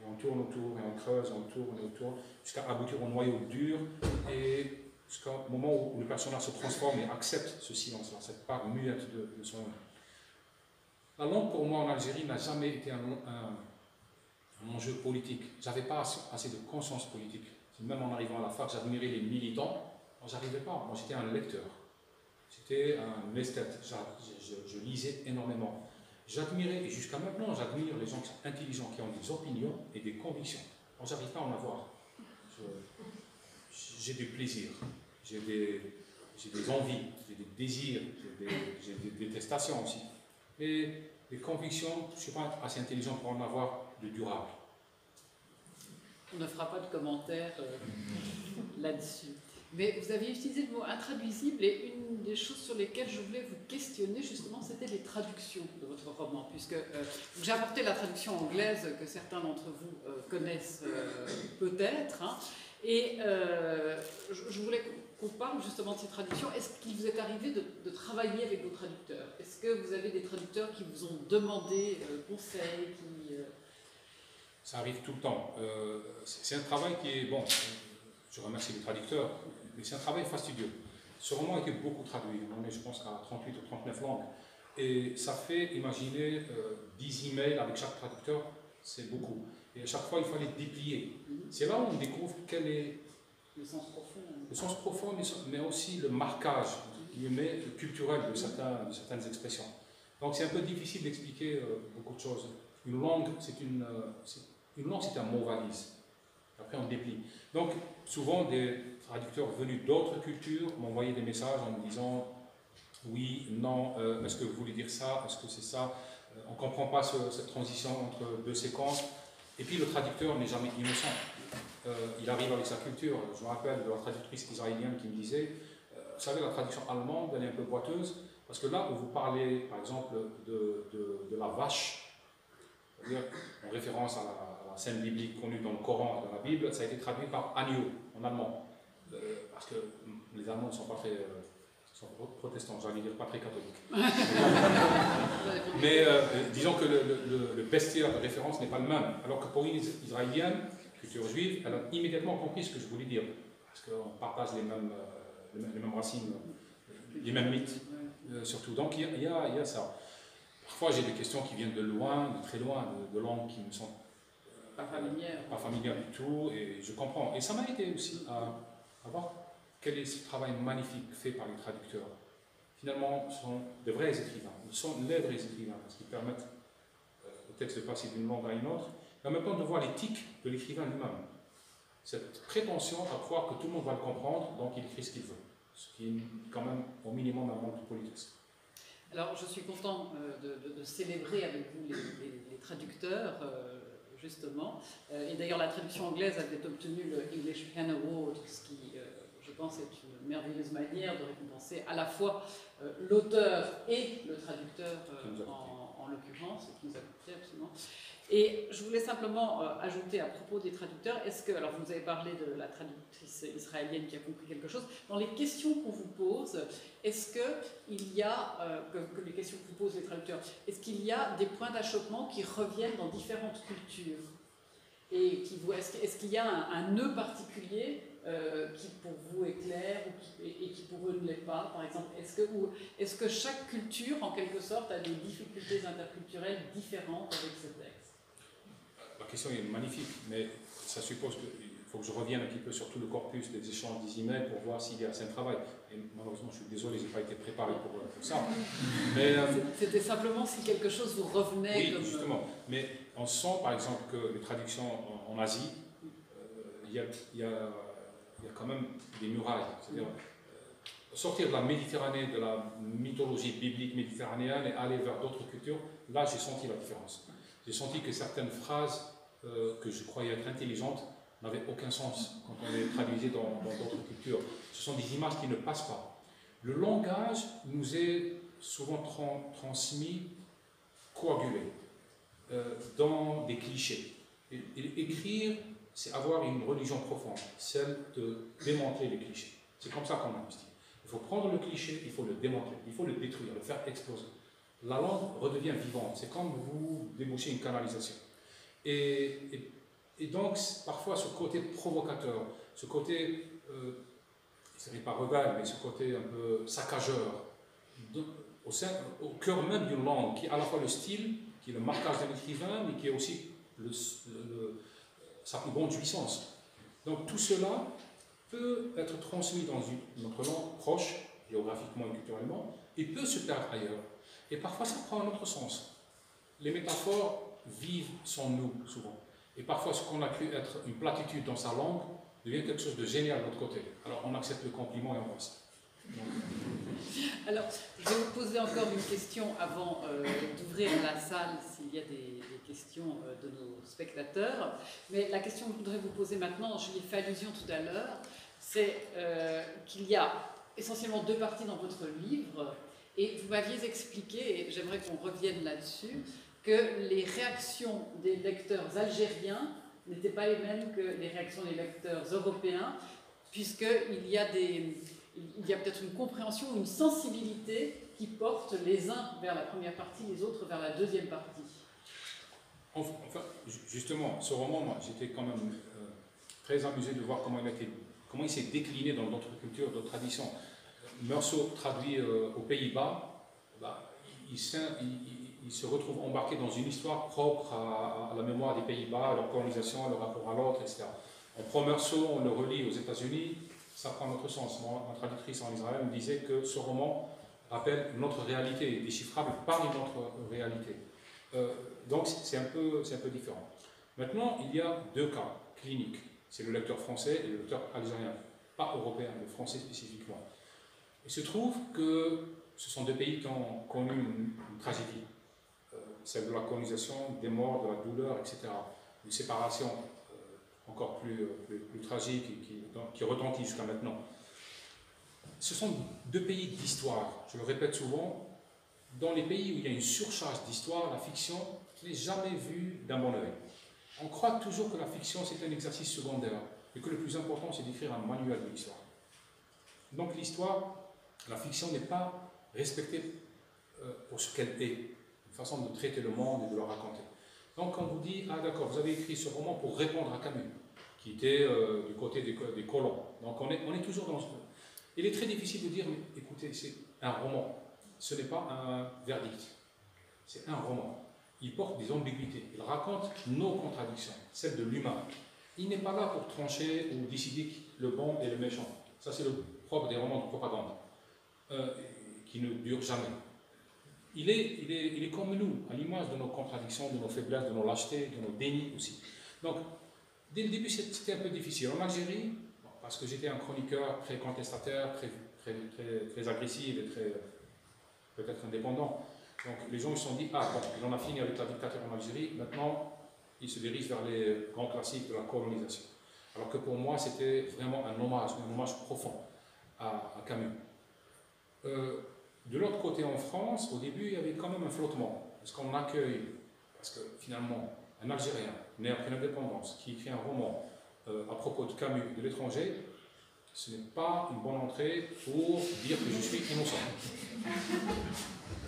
Et on tourne autour, et on creuse, on tourne et autour, jusqu'à aboutir au noyau dur, et jusqu'au moment où le personnage se transforme et accepte ce silence-là, cette part muette de son âme. La langue, pour moi, en Algérie, n'a jamais été un enjeu politique. Je n'avais pas assez de conscience politique. Même en arrivant à la fac, j'admirais les militants. Moi, j'arrivais pas. Moi, j'étais un lecteur. J'étais un esthète. Je lisais énormément. J'admirais, et jusqu'à maintenant, j'admire les gens qui sont intelligents, qui ont des opinions et des convictions. Moi, j'arrive pas à en avoir. J'ai du plaisir, j'ai des envies, j'ai des désirs, j'ai des détestations aussi. Mais les convictions, je ne suis pas assez intelligent pour en avoir de durable. On ne fera pas de commentaires là-dessus. Mais vous aviez utilisé le mot intraduisible, et une des choses sur lesquelles je voulais vous questionner, justement, c'était les traductions de votre roman, puisque j'ai apporté la traduction anglaise que certains d'entre vous connaissent peut-être, hein, et je voulais qu'on parle justement de ces traductions. Est-ce qu'il vous est arrivé de travailler avec vos traducteurs? Est-ce que vous avez des traducteurs qui vous ont demandé conseil, Ça arrive tout le temps. C'est un travail qui est, bon, je remercie les traducteurs, mais c'est un travail fastidieux. Ce roman a été beaucoup traduit, on est je pense à 38 ou 39 langues. Et ça fait, imaginez, 10 emails avec chaque traducteur, c'est beaucoup. Et à chaque fois, il fallait déplier. C'est là où on découvre quel est le sens profond. Le sens profond, mais aussi le marquage culturel de certaines expressions. Donc c'est un peu difficile d'expliquer beaucoup de choses. Une langue, c'est un mot valise. Après, on déplie. Donc, souvent, des traducteurs venus d'autres cultures m'envoyaient des messages en me disant oui, non, est-ce que vous voulez dire ça, est-ce que c'est ça, on ne comprend pas cette transition entre deux séquences. Et puis, le traducteur n'est jamais innocent. Il arrive avec sa culture. Je me rappelle de la traductrice israélienne qui me disait vous savez, la traduction allemande, elle est un peu boiteuse, parce que là où vous parlez, par exemple, de la vache, c'est-à-dire en référence à la scène biblique connue dans le Coran et dans la Bible, ça a été traduit par agneau en allemand. Parce que les Allemands ne sont pas très protestants, j'allais dire pas très catholiques. Mais disons que le bestiaire de référence n'est pas le même. Alors que pour une Israélienne, culture juive, elle a immédiatement compris ce que je voulais dire. Parce qu'on partage les mêmes racines, les mêmes mythes, surtout. Donc il y a ça. Parfois j'ai des questions qui viennent de loin, de très loin, de langues qui me sont pas familières du tout, et je comprends. Et ça m'a aidé aussi à voir quel est ce travail magnifique fait par les traducteurs. Finalement, ce sont de vrais écrivains. Ils sont les vrais écrivains, parce qu'ils permettent au texte de passer d'une langue à une autre, mais en même temps de voir l'éthique de l'écrivain lui-même. Cette prétention à croire que tout le monde va le comprendre, donc il écrit ce qu'il veut. Ce qui est quand même au minimum un manque de politesse. Alors je suis content de célébrer avec vous les traducteurs, justement. Et d'ailleurs la traduction anglaise avait obtenu le English Pen Award, ce qui, je pense, est une merveilleuse manière de récompenser à la fois l'auteur et le traducteur, en l'occurrence, ce qui nous a coûté absolument. Et je voulais simplement ajouter à propos des traducteurs, est-ce que, alors vous avez parlé de la traductrice israélienne qui a compris quelque chose, dans les questions qu'on vous pose, est-ce qu'il y a, que les questions que vous posent les traducteurs, est-ce qu'il y a des points d'achoppement qui reviennent dans différentes cultures? Et est-ce qu'il y a un nœud particulier qui pour vous est clair et qui pour eux ne l'est pas, par exemple? Est-ce que chaque culture, en quelque sorte, a des difficultés interculturelles différentes avec ce texte? La question est magnifique, mais ça suppose qu'il faut que je revienne un petit peu sur tout le corpus des échanges des emails pour voir s'il y a assez de travail. Et malheureusement, je suis désolé, je n'ai pas été préparé pour ça. Mais c'était simplement si quelque chose vous revenait. Oui, comme... justement. Mais on sent, par exemple, que les traductions en Asie, il y a quand même des murailles. C'est-à-dire sortir de la Méditerranée, de la mythologie biblique méditerranéenne et aller vers d'autres cultures, là, j'ai senti la différence. J'ai senti que certaines phrases que je croyais être intelligentes n'avaient aucun sens quand on les traduisait dans d'autres cultures. Ce sont des images qui ne passent pas. Le langage nous est souvent transmis, coagulé, dans des clichés. Et écrire, c'est avoir une religion profonde, celle de démanteler les clichés. C'est comme ça qu'on investit. Il faut prendre le cliché, il faut le démanteler, il faut le détruire, le faire exploser. La langue redevient vivante, c'est comme vous débouchez une canalisation. Et donc, parfois, ce côté provocateur, ce côté, ce n'est pas rebelle, mais ce côté un peu saccageur, au cœur même d'une langue, qui est à la fois le style, qui est le marquage d'un écrivain, mais qui est aussi sa plus grande jouissance. Donc tout cela peut être transmis dans notre langue proche, géographiquement et culturellement, et peut se perdre ailleurs. Et parfois ça prend un autre sens. Les métaphores vivent sans nous, souvent. Et parfois ce qu'on a cru être une platitude dans sa langue devient quelque chose de génial de l'autre côté. Alors on accepte le compliment et on passe. Alors, je vais vous poser encore une question avant d'ouvrir la salle s'il y a des questions de nos spectateurs. Mais la question que je voudrais vous poser maintenant, je l'ai fait allusion tout à l'heure, c'est qu'il y a essentiellement deux parties dans votre livre. Et vous m'aviez expliqué, et j'aimerais qu'on revienne là-dessus, que les réactions des lecteurs algériens n'étaient pas les mêmes que les réactions des lecteurs européens, puisqu'il y a peut-être une compréhension, une sensibilité qui porte les uns vers la première partie, les autres vers la deuxième partie. Enfin, justement, ce roman, moi, j'étais quand même très amusé de voir comment il s'est décliné dans d'autres cultures, d'autres traditions. Meursault traduit aux Pays-Bas, il se retrouve embarqué dans une histoire propre à la mémoire des Pays-Bas, à leur colonisation, à leur rapport à l'autre, etc. On prend Meursault, on le relit aux États-Unis, ça prend notre sens. Moi, ma traductrice en Israël me disait que ce roman rappelle notre réalité, déchiffrable par une autre réalité. Donc c'est un peu différent. Maintenant, il y a deux cas cliniques. C'est le lecteur français et le lecteur algérien, pas européen, mais français spécifiquement. Il se trouve que ce sont deux pays qui ont connu une tragédie. Celle de la colonisation, des morts, de la douleur, etc. Une séparation encore plus tragique qui retentit jusqu'à maintenant. Ce sont deux pays d'histoire. Je le répète souvent, dans les pays où il y a une surcharge d'histoire, la fiction n'est jamais vue d'un bon œil. On croit toujours que la fiction c'est un exercice secondaire et que le plus important c'est d'écrire un manuel de l'histoire. Donc l'histoire, la fiction n'est pas respectée pour ce qu'elle est, une façon de traiter le monde et de le raconter. Donc on vous dit, ah d'accord, vous avez écrit ce roman pour répondre à Camus, qui était du côté des colons. Donc on est toujours dans ce... Il est très difficile de dire, mais écoutez, c'est un roman, ce n'est pas un verdict, c'est un roman. Il porte des ambiguïtés, il raconte nos contradictions, celles de l'humain. Il n'est pas là pour trancher ou décider le bon et le méchant. Ça c'est le propre des romans de propagande, qui ne durent jamais. Il est comme nous, à l'image de nos contradictions, de nos faiblesses, de nos lâchetés, de nos dénis aussi. Donc, dès le début, c'était un peu difficile. En Algérie, parce que j'étais un chroniqueur très contestataire, très agressif et peut-être indépendant. Donc, les gens se sont dit, ah bon, il en a fini avec la dictature en Algérie, maintenant, il se dirige vers les grands classiques de la colonisation. Alors que pour moi, c'était vraiment un hommage profond à Camus. De l'autre côté, en France, au début, il y avait quand même un flottement. Parce qu'on accueille, parce que finalement, un Algérien, né après l'indépendance, qui écrit un roman à propos de Camus de l'étranger, ce n'est pas une bonne entrée pour dire que je suis innocent.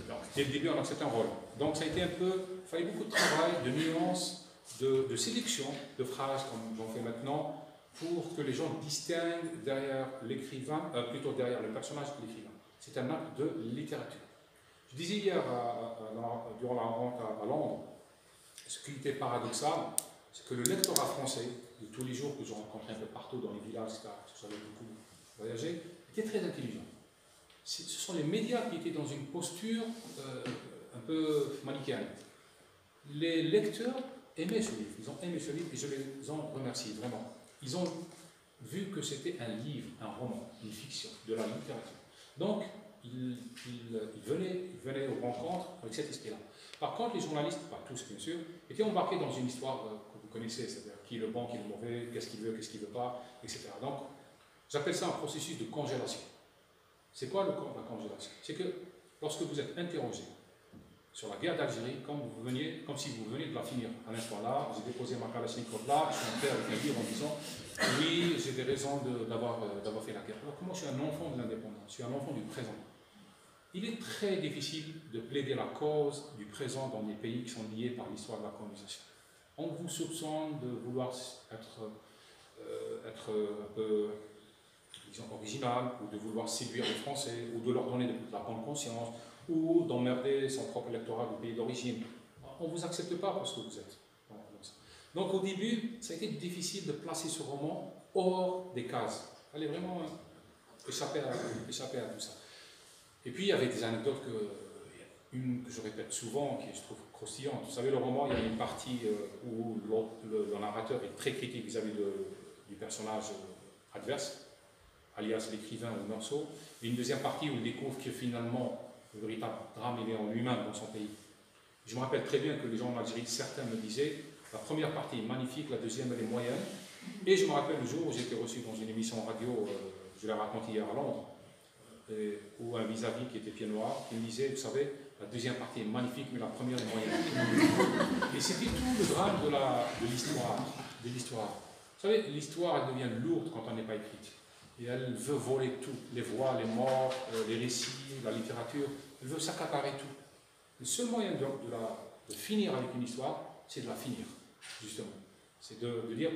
Donc, dès le début, on accepte un rôle. Donc, ça a été un peu, il fallait beaucoup de travail, de nuances, de sélection de phrases, comme j'en fais maintenant, pour que les gens distinguent derrière l'écrivain, plutôt derrière le personnage de l'écrivain. C'est un acte de littérature. Je disais hier, durant la rencontre à Londres, ce qui était paradoxal, c'est que le lectorat français, de tous les jours que je rencontrais un peu partout dans les villages, etc., parce que j'avais beaucoup voyagé, était très intelligent. Ce sont les médias qui étaient dans une posture un peu manichéenne. Les lecteurs aimaient ce livre, ils ont aimé ce livre et je les en remercie vraiment. Ils ont vu que c'était un livre, un roman, une fiction, de la littérature. Donc, ils venaient aux rencontres avec cet esprit-là. Par contre, les journalistes, pas tous bien sûr, étaient embarqués dans une histoire que vous connaissez, c'est-à-dire qui est le bon, qui est le mauvais, qu'est-ce qu'il veut pas, etc. Donc, j'appelle ça un processus de congélation. C'est quoi la congélation? C'est que lorsque vous êtes interrogé sur la guerre d'Algérie, comme si vous veniez de la finir à l'instant là, j'ai déposé ma Kalachnikov là, je suis entré avec un livre en disant oui, j'ai des raisons d'avoir fait la guerre. Alors que moi, je suis un enfant de l'indépendance, je suis un enfant du présent. Il est très difficile de plaider la cause du présent dans des pays qui sont liés par l'histoire de la colonisation. On vous soupçonne de vouloir être un peu, disons, original, ou de vouloir séduire les Français, ou de leur donner de la bonne conscience, ou d'emmerder son propre électorat du pays d'origine. On ne vous accepte pas pour ce que vous êtes. Donc au début, ça a été difficile de placer ce roman hors des cases. Il fallait vraiment échapper à tout ça. Et puis il y avait des anecdotes une que je répète souvent, qui je trouve croustillante. Vous savez, le roman, il y a une partie où le narrateur est très critique vis-à-vis du personnage adverse, alias l'écrivain ou Meursault, et une deuxième partie où il découvre que finalement le véritable drame il est en lui-même dans son pays. Je me rappelle très bien que les gens en Algérie, certains me disaient la première partie est magnifique, la deuxième elle est moyenne. Et je me rappelle le jour où j'ai été reçu dans une émission radio, je l'ai raconté hier à Londres, où un vis-à-vis qui était pied noir, qui me disait, vous savez, la deuxième partie est magnifique, mais la première est moyenne. Et c'était tout le drame de l'histoire. Vous savez, l'histoire elle devient lourde quand on n'est pas écrite. Et elle veut voler tout, les voix, les morts, les récits, la littérature, elle veut s'accaparer tout. Le seul moyen de finir avec une histoire, c'est de la finir, justement. C'est de dire,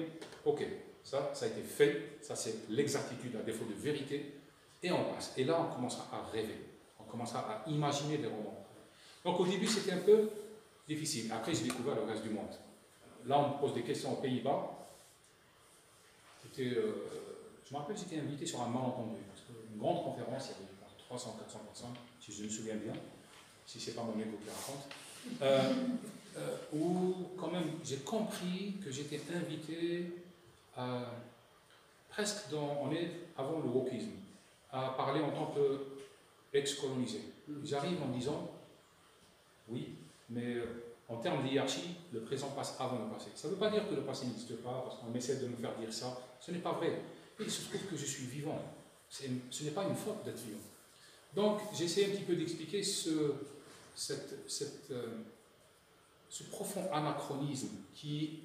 ok, ça a été fait, ça c'est l'exactitude, à défaut de vérité, et on passe. Et là, on commencera à rêver, on commencera à imaginer des romans. Donc au début, c'était un peu difficile. Après, j'ai découvert le reste du monde. Là, on me pose des questions aux Pays-Bas. Je me rappelle, j'étais invité sur un malentendu, parce qu'une grande conférence, il y avait 300-400 personnes, si je me souviens bien, si ce n'est pas mon égo qui raconte, où quand même j'ai compris que j'étais invité presque avant le wokisme, à parler en tant qu'ex-colonisé. J'arrive en disant, oui, mais en termes de hiérarchie, le présent passe avant le passé. Ça ne veut pas dire que le passé n'existe pas, parce qu'on essaie de me faire dire ça. Ce n'est pas vrai. Il se trouve que je suis vivant. Ce n'est pas une faute d'être vivant. Donc, j'essaie un petit peu d'expliquer ce profond anachronisme qui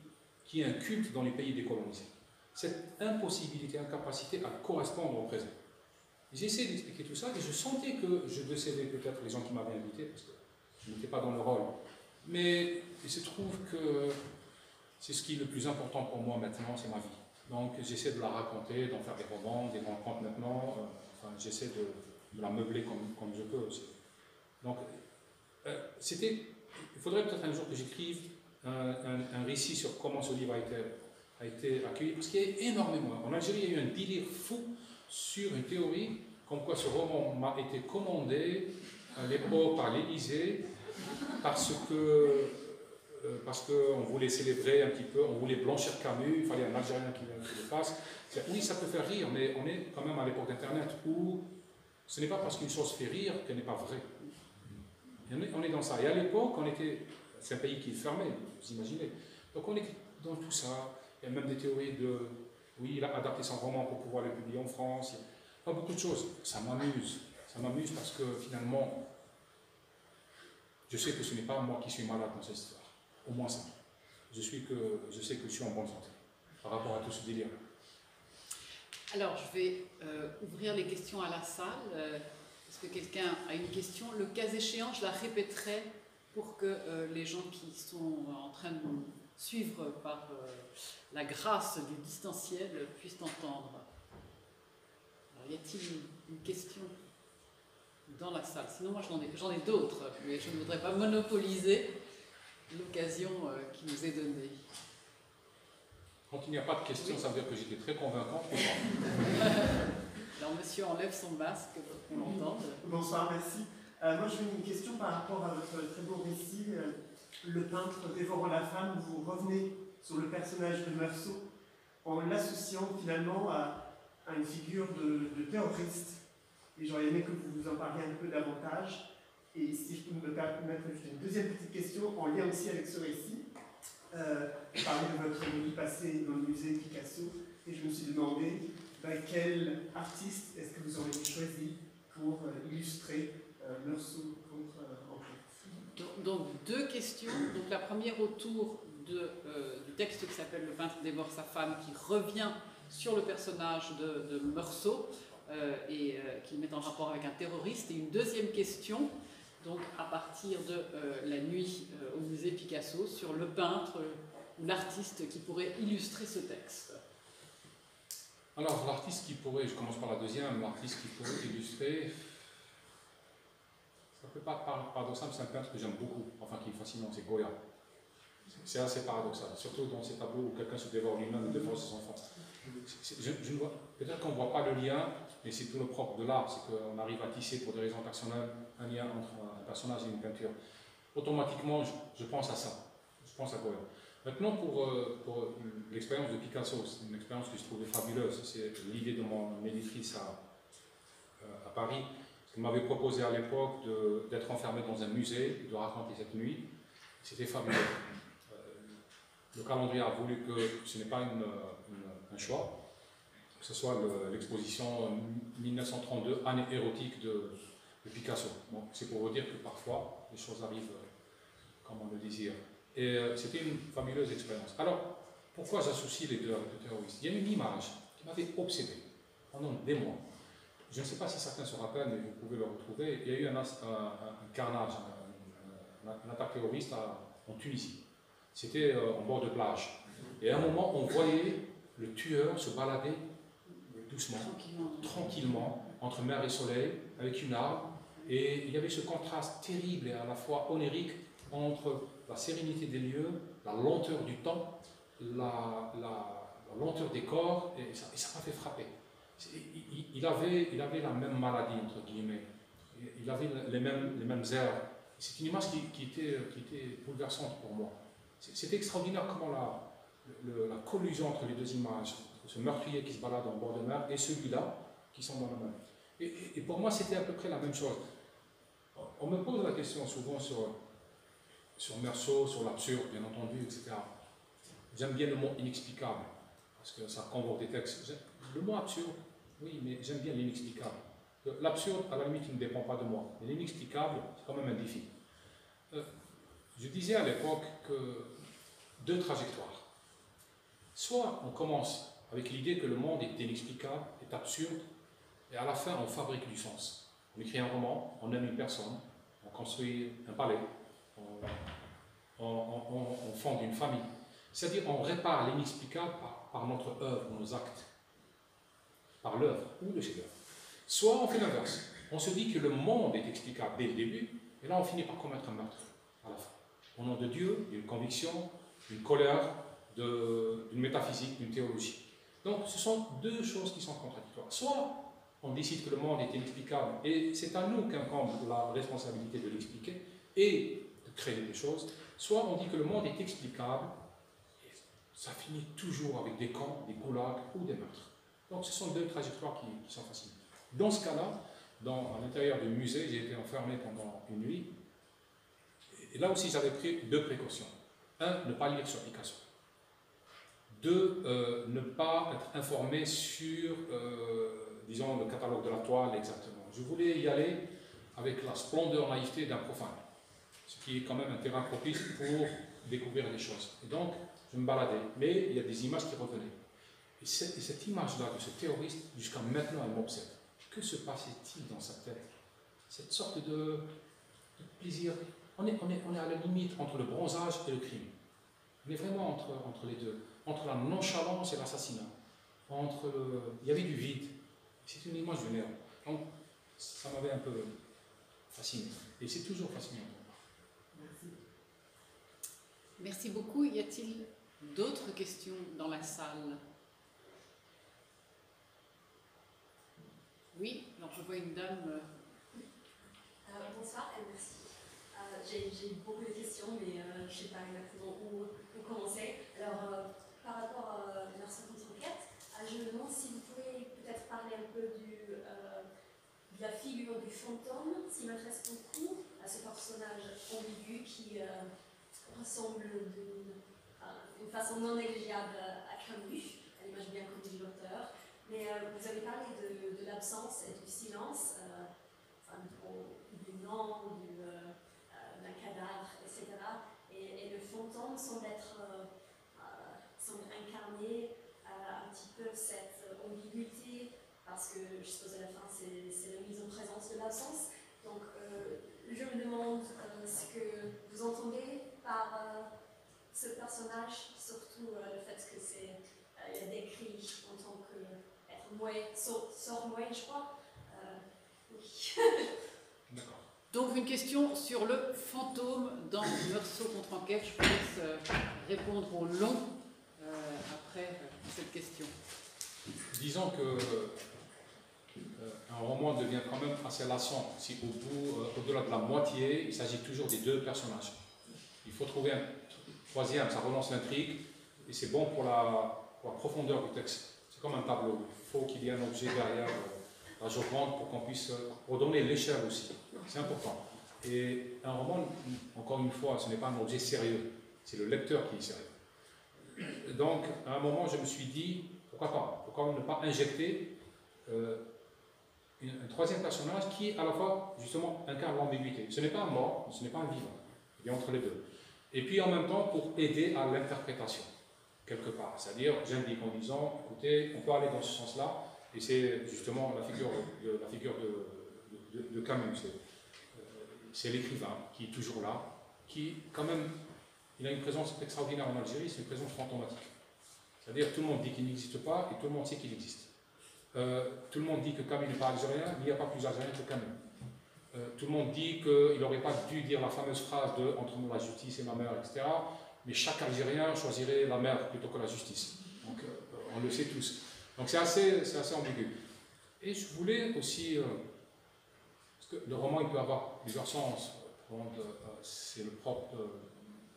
est un culte dans les pays décolonisés. Cette impossibilité, incapacité à correspondre au présent. J'essaie d'expliquer tout ça et je sentais que je décevais peut-être les gens qui m'avaient invité, parce que je n'étais pas dans le rôle. Mais il se trouve que c'est ce qui est le plus important pour moi maintenant, c'est ma vie. Donc j'essaie de la raconter, d'en faire des romans, des rencontres maintenant. J'essaie de la meubler comme je peux aussi. Donc il faudrait peut-être un jour que j'écrive un récit sur comment ce livre a été accueilli, parce qu'il y a énormément. En Algérie, il y a eu un délire fou sur une théorie comme quoi ce roman m'a été commandé à l'époque par l'Élysée parce qu'on voulait célébrer un petit peu, on voulait blanchir Camus, il fallait un Algérien qui le fasse. Oui, ça peut faire rire, mais on est quand même à l'époque d'Internet où ce n'est pas parce qu'une chose fait rire qu'elle n'est pas vraie. On est dans ça. Et à l'époque, c'est un pays qui est fermé, vous imaginez. Donc on était dans tout ça. Il y a même des théories de, oui, il a adapté son roman pour pouvoir le publier en France. Il y a pas beaucoup de choses. Ça m'amuse. Ça m'amuse parce que finalement, je sais que ce n'est pas moi qui suis malade dans cette histoire. Au moins ça. Je sais que je suis en bonne santé par rapport à tout ce délire. Alors, je vais ouvrir les questions à la salle. Est-ce que quelqu'un a une question? Le cas échéant, je la répéterai pour que les gens qui sont en train de nous suivre par la grâce du distanciel puissent entendre. Alors, y a-t-il une question dans la salle? Sinon, moi, j'en ai d'autres, mais je ne voudrais pas monopoliser l'occasion qui nous est donnée. Quand il n'y a pas de questions, oui. Ça veut dire que j'étais très convaincant. Alors, monsieur enlève son masque pour qu'on l'entende. Bonsoir, merci. Moi, je fais une question par rapport à votre très beau récit, Le peintre dévorant la femme, où vous revenez sur le personnage de Meursault en l'associant finalement à une figure de terroriste. Et j'aurais aimé que vous en parliez un peu davantage. Et si je peux me permettre juste une deuxième petite question en lien aussi avec ce récit. parlé de votre nuit passée dans le musée Picasso, et je me suis demandé quel artiste est-ce que vous auriez choisi pour illustrer Meursault contre Anglais. Donc deux questions. Donc la première autour du texte qui s'appelle Le peintre dévore sa femme, qui revient sur le personnage de Meursault et qui le met en rapport avec un terroriste. Et une deuxième question, donc à partir de la nuit au musée Picasso, sur le peintre ou l'artiste qui pourrait illustrer ce texte. Alors l'artiste qui pourrait, je commence par la deuxième, l'artiste qui pourrait illustrer, ça peut pas paradoxal, c'est un peintre que j'aime beaucoup, enfin qui est fascinant, c'est Goya. C'est assez paradoxal, surtout dans ces tableaux où quelqu'un se dévore lui-même et dévore ses enfants. Peut-être qu'on ne voit pas le lien, mais c'est tout le propre de l'art, c'est qu'on arrive à tisser pour des raisons personnelles un lien entre un personnage et une peinture. Automatiquement, je pense à ça, je pense à Goya. Maintenant, pour l'expérience de Picasso, c'est une expérience que je trouvais fabuleuse. C'est l'idée de mon éditrice à Paris, qui m'avait proposé à l'époque d'être enfermé dans un musée, de raconter cette nuit. C'était fabuleux. Le calendrier a voulu que ce n'est pas un choix, que ce soit l'exposition 1932, année érotique de Picasso. Bon, c'est pour vous dire que parfois, les choses arrivent comme on le désire. Et c'était une fabuleuse expérience. Alors, pourquoi j'associe les deux terroristes? Il y a une image qui m'avait obsédé pendant des mois. Je ne sais pas si certains se rappellent, mais vous pouvez le retrouver. Il y a eu un carnage, une attaque terroriste en Tunisie. C'était en bord de plage. Et à un moment, on voyait le tueur se balader doucement, tranquillement, entre mer et soleil, avec une arme. Et il y avait ce contraste terrible et à la fois onirique entre la sérénité des lieux, la lenteur du temps, la lenteur des corps, et ça m'a fait frapper. Il avait la même maladie, entre guillemets. Il avait les mêmes airs. C'est une image qui était bouleversante pour moi. C'est extraordinaire comment la collusion entre les deux images, ce meurtrier qui se balade en bord de mer et celui-là qui sont dans la mer. Et pour moi, c'était à peu près la même chose. On me pose la question souvent sur Meursault, sur l'absurde, bien entendu, etc. J'aime bien le mot inexplicable, parce que ça convoque des textes. Le mot absurde, oui, mais j'aime bien l'inexplicable. L'absurde, à la limite, il ne dépend pas de moi. Mais l'inexplicable, c'est quand même un défi. Je disais à l'époque que deux trajectoires. Soit on commence avec l'idée que le monde est inexplicable, est absurde, et à la fin, on fabrique du sens. On écrit un roman, on aime une personne, on construit un palais, on fonde une famille. C'est-à-dire on répare l'inexplicable par notre œuvre, nos actes, par l'œuvre ou le chef-d'œuvre. Soit on fait l'inverse. On se dit que le monde est explicable dès le début, et là on finit par commettre un meurtre à la fin. Au nom de Dieu, d'une conviction, d'une colère, d'une métaphysique, d'une théologie. Donc ce sont deux choses qui sont contradictoires. Soit on décide que le monde est inexplicable, et c'est à nous qu'incombe la responsabilité de l'expliquer et de créer des choses, soit on dit que le monde est explicable, et ça finit toujours avec des camps, des goulags ou des meurtres. Donc ce sont deux trajectoires qui sont faciles. Dans ce cas-là, à l'intérieur du musée, j'ai été enfermé pendant une nuit, et là aussi j'avais pris deux précautions. Un, ne pas lire sur Picasso. Deux, ne pas être informé sur, disons, le catalogue de la toile exactement. Je voulais y aller avec la splendeur, naïveté d'un profane, ce qui est quand même un terrain propice pour découvrir les choses. Et donc, je me baladais, mais il y a des images qui revenaient. Et cette image-là de ce terroriste, jusqu'à maintenant, elle m'obsède. Que se passait-il dans sa tête? Cette sorte de plaisir. On est à la limite entre le bronzage et le crime. On est vraiment entre les deux. Entre la nonchalance et l'assassinat. Il y avait du vide. C'est une image du néant. Donc, ça m'avait un peu fasciné. Et c'est toujours fascinant. Merci. Merci beaucoup. Y a-t-il d'autres questions dans la salle? Oui, alors je vois une dame. Bonsoir, merci. J'ai beaucoup de questions, mais je ne sais pas exactement où commencer. Alors, par rapport à Meursault contre Anglais, je me demande si vous pouvez peut-être parler un peu de la figure du fantôme, s'il m'intéresse beaucoup à ce personnage ambigu qui ressemble une façon non négligeable à Camus, à l'image bien connue de l'auteur. Mais vous avez parlé de l'absence et du silence, du nom, d'un cadavre, etc. Et le fantôme semble incarner un petit peu cette ambiguïté, parce que je suppose à la fin c'est la mise en présence de l'absence. Donc je me demande ce que vous entendez par ce personnage, surtout le fait que il est décrit en tant qu'être muet, sort-muet, je crois. Oui. D'accord. Donc une question sur le fantôme dans Meursault contre enquête. Je vous laisse répondre au long après cette question. Disons que un roman devient quand même assez lassant si au-delà de la moitié, il s'agit toujours des deux personnages. Il faut trouver un troisième, ça relance l'intrigue et c'est bon pour la profondeur du texte. C'est comme un tableau. Il faut qu'il y ait un objet derrière la Joconde pour qu'on puisse redonner l'échelle aussi. C'est important. Et un roman, encore une fois, ce n'est pas un objet sérieux. C'est le lecteur qui est sérieux. Donc, à un moment, je me suis dit, pourquoi pas? Pourquoi ne pas injecter un troisième personnage qui, à la fois, justement, incarne l'ambiguïté. Ce n'est pas un mort, ce n'est pas un vivant. Il y a entre les deux. Et puis, en même temps, pour aider à l'interprétation, quelque part. C'est-à-dire, j'indique en disant, écoutez, on peut aller dans ce sens-là, et c'est justement la figure de Camus. C'est l'écrivain qui est toujours là, qui, quand même, il a une présence extraordinaire en Algérie, c'est une présence fantomatique. C'est-à-dire, tout le monde dit qu'il n'existe pas, et tout le monde sait qu'il existe. Tout le monde dit que Camus n'est pas algérien, mais il n'y a pas plus algérien que Camus. Tout le monde dit qu'il n'aurait pas dû dire la fameuse phrase de « entre nous la justice et ma mère », etc. Mais chaque Algérien choisirait la mère plutôt que la justice. Donc, on le sait tous. Donc, c'est assez ambigu. Et je voulais aussi... parce que le roman, il peut avoir plusieurs sens. C'est le propre,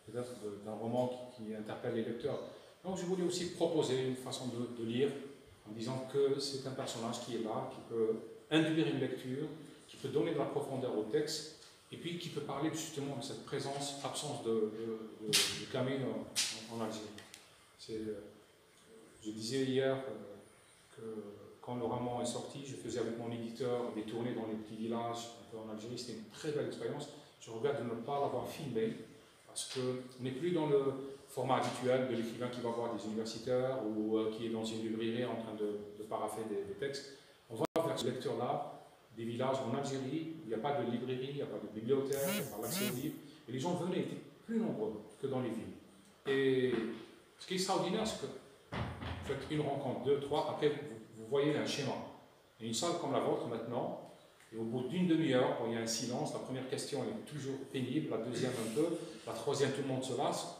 peut-être, d'un roman qui interpelle les lecteurs. Donc, je voulais aussi proposer une façon de lire, en disant que c'est un personnage qui est là, qui peut induire une lecture, qui peut donner de la profondeur au texte, et puis qui peut parler justement de cette présence, absence de Camus en Algérie. Je disais hier que quand le roman est sorti, je faisais avec mon éditeur des tournées dans les petits villages un peu en Algérie, c'était une très belle expérience. Je regrette de ne pas l'avoir filmé, parce qu'on n'est plus dans le format habituel de l'écrivain qui va voir des universitaires ou qui est dans une librairie en train de parapher des textes. On va vers ce lecteur-là, des villages en Algérie, où il n'y a pas de librairie, il n'y a pas de bibliothèque, il n'y a pas d'accès aux livres, et les gens venaient, étaient plus nombreux que dans les villes. Et ce qui est extraordinaire, c'est que vous faites une rencontre, deux, trois, après vous voyez un schéma. Et une salle comme la vôtre maintenant, et au bout d'une demi-heure, quand il y a un silence, la première question elle est toujours pénible, la deuxième un peu, la troisième tout le monde se lance,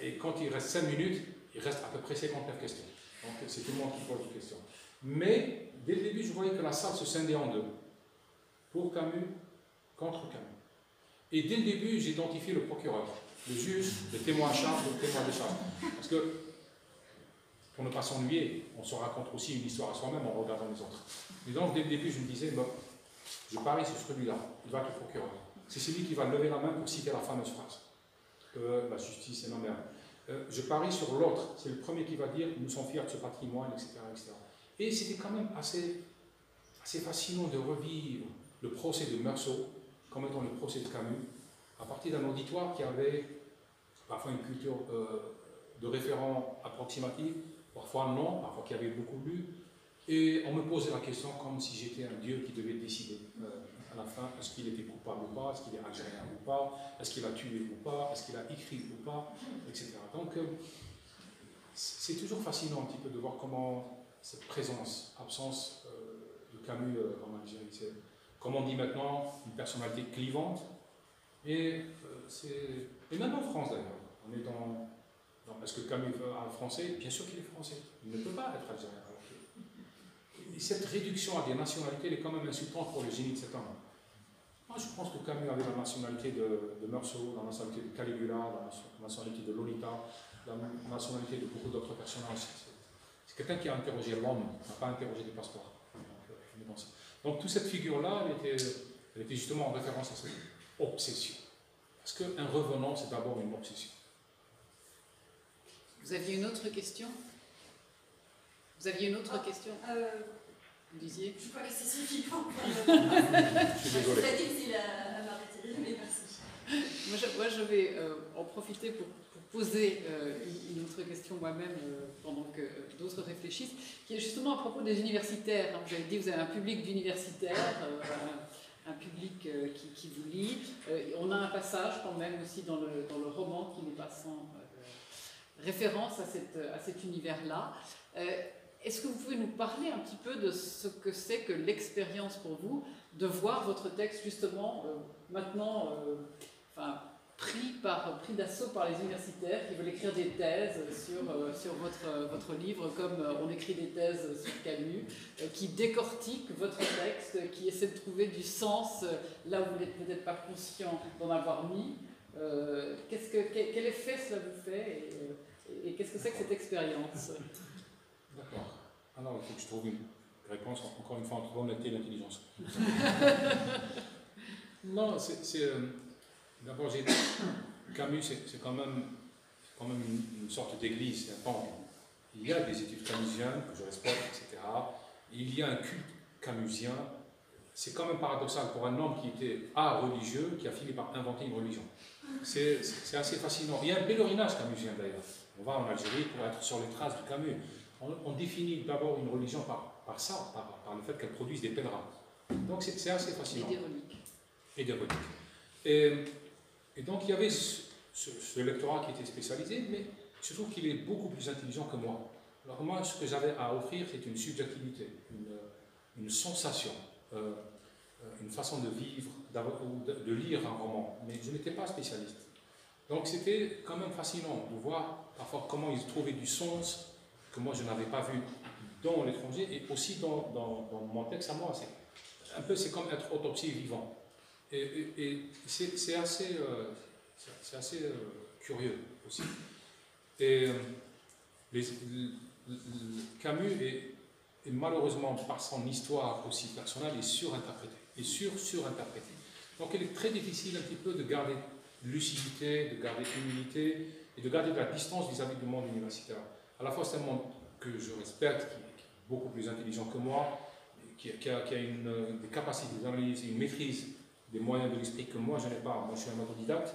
et quand il reste 5 minutes, il reste à peu près 59 questions. Donc c'est tout le monde qui pose des questions. Mais dès le début, je voyais que la salle se scindait en deux. Pour Camus, contre Camus. Et dès le début, j'ai identifié le procureur, le juge, le témoin à charge, le témoin de charge. Parce que, pour ne pas s'ennuyer, on se raconte aussi une histoire à soi-même en regardant les autres. Et donc, dès le début, je me disais, bon, je parie sur celui-là, il va être le procureur. C'est celui qui va lever la main pour citer la fameuse phrase. La justice est ma mère. Je parie sur l'autre, c'est le premier qui va dire, nous sommes fiers de ce patrimoine, etc. etc. Et c'était quand même assez fascinant de revivre le procès de Meursault, comme étant le procès de Camus, à partir d'un auditoire qui avait parfois une culture de référent approximative, parfois non, parfois qui avait beaucoup lu, et on me posait la question comme si j'étais un dieu qui devait décider à la fin, est-ce qu'il était coupable ou pas, est-ce qu'il est algérien ou pas, est-ce qu'il a tué ou pas, est-ce qu'il a écrit ou pas, etc. Donc c'est toujours fascinant un petit peu de voir comment cette présence, absence de Camus en Algérie, c'est, comme on dit maintenant, une personnalité clivante, et même en France d'ailleurs, on est dans est-ce que Camus est français? Bien sûr qu'il est français, il ne peut pas être algérien. Et cette réduction à des nationalités, elle est quand même insultante pour le génie de cet homme. Moi je pense que Camus avait la nationalité de Meursault, la nationalité de Caligula, la nationalité de Lolita, la nationalité de beaucoup d'autres personnages. C'est quelqu'un qui a interrogé l'homme, n'a pas interrogé des passeports. Donc toute cette figure-là, elle était justement en référence à cette obsession. Parce qu'un revenant, c'est d'abord une obsession. Vous aviez une autre question? Vous aviez une autre question? Vous disiez? Je crois que c'est suffisant. Je suis désolé. C'est très difficile à m'arrêter, mais merci. Moi, je vais en profiter pour poser une autre question moi-même pendant que d'autres réfléchissent, qui est justement à propos des universitaires. Vous avez dit que vous avez un public d'universitaires, un public qui vous lit. On a un passage quand même aussi dans le roman qui n'est pas sans référence à cet univers-là. Est-ce que vous pouvez nous parler un petit peu de ce que c'est que l'expérience pour vous de voir votre texte justement maintenant pris d'assaut par les universitaires qui veulent écrire des thèses sur votre livre, comme on écrit des thèses sur Camus, qui décortiquent votre texte, qui essaient de trouver du sens là où vous n'êtes peut-être pas conscient d'en avoir mis. Quel effet cela vous fait et qu'est-ce que c'est que cette expérience? D'accord. Alors, il faut que je trouve une réponse, encore une fois, entre l'honnêteté et l'intelligence. Non, d'abord, Camus, c'est quand même une sorte d'église, un temple. Il y a des études camusiennes que je respecte, etc. Il y a un culte camusien. C'est quand même paradoxal pour un homme qui était religieux, qui a fini par inventer une religion. C'est assez fascinant. Il y a un pèlerinage camusien d'ailleurs. On va en Algérie pour être sur les traces de Camus. On définit d'abord une religion par ça, par le fait qu'elle produise des pèlerins. Donc c'est assez fascinant. Et des reliques. Et donc il y avait ce lectorat qui était spécialisé, mais je trouve qu'il est beaucoup plus intelligent que moi. Alors moi, ce que j'avais à offrir, c'est une subjectivité, une sensation, une façon de vivre, de lire un roman. Mais je n'étais pas spécialiste. Donc c'était quand même fascinant de voir parfois comment ils trouvaient du sens que moi je n'avais pas vu dans l'étranger et aussi dans mon texte à moi. C'est comme être autopsie vivant. Et c'est assez curieux aussi. Et Camus est malheureusement, par son histoire aussi personnelle, est surinterprété. Et surinterprété. Donc il est très difficile un petit peu de garder lucidité, de garder humilité et de garder de la distance vis-à-vis du monde universitaire. À la fois c'est un monde que je respecte, qui est beaucoup plus intelligent que moi, qui a des capacités d'analyse et une maîtrise des moyens de l'esprit que moi je n'ai pas. Moi je suis un autodidacte.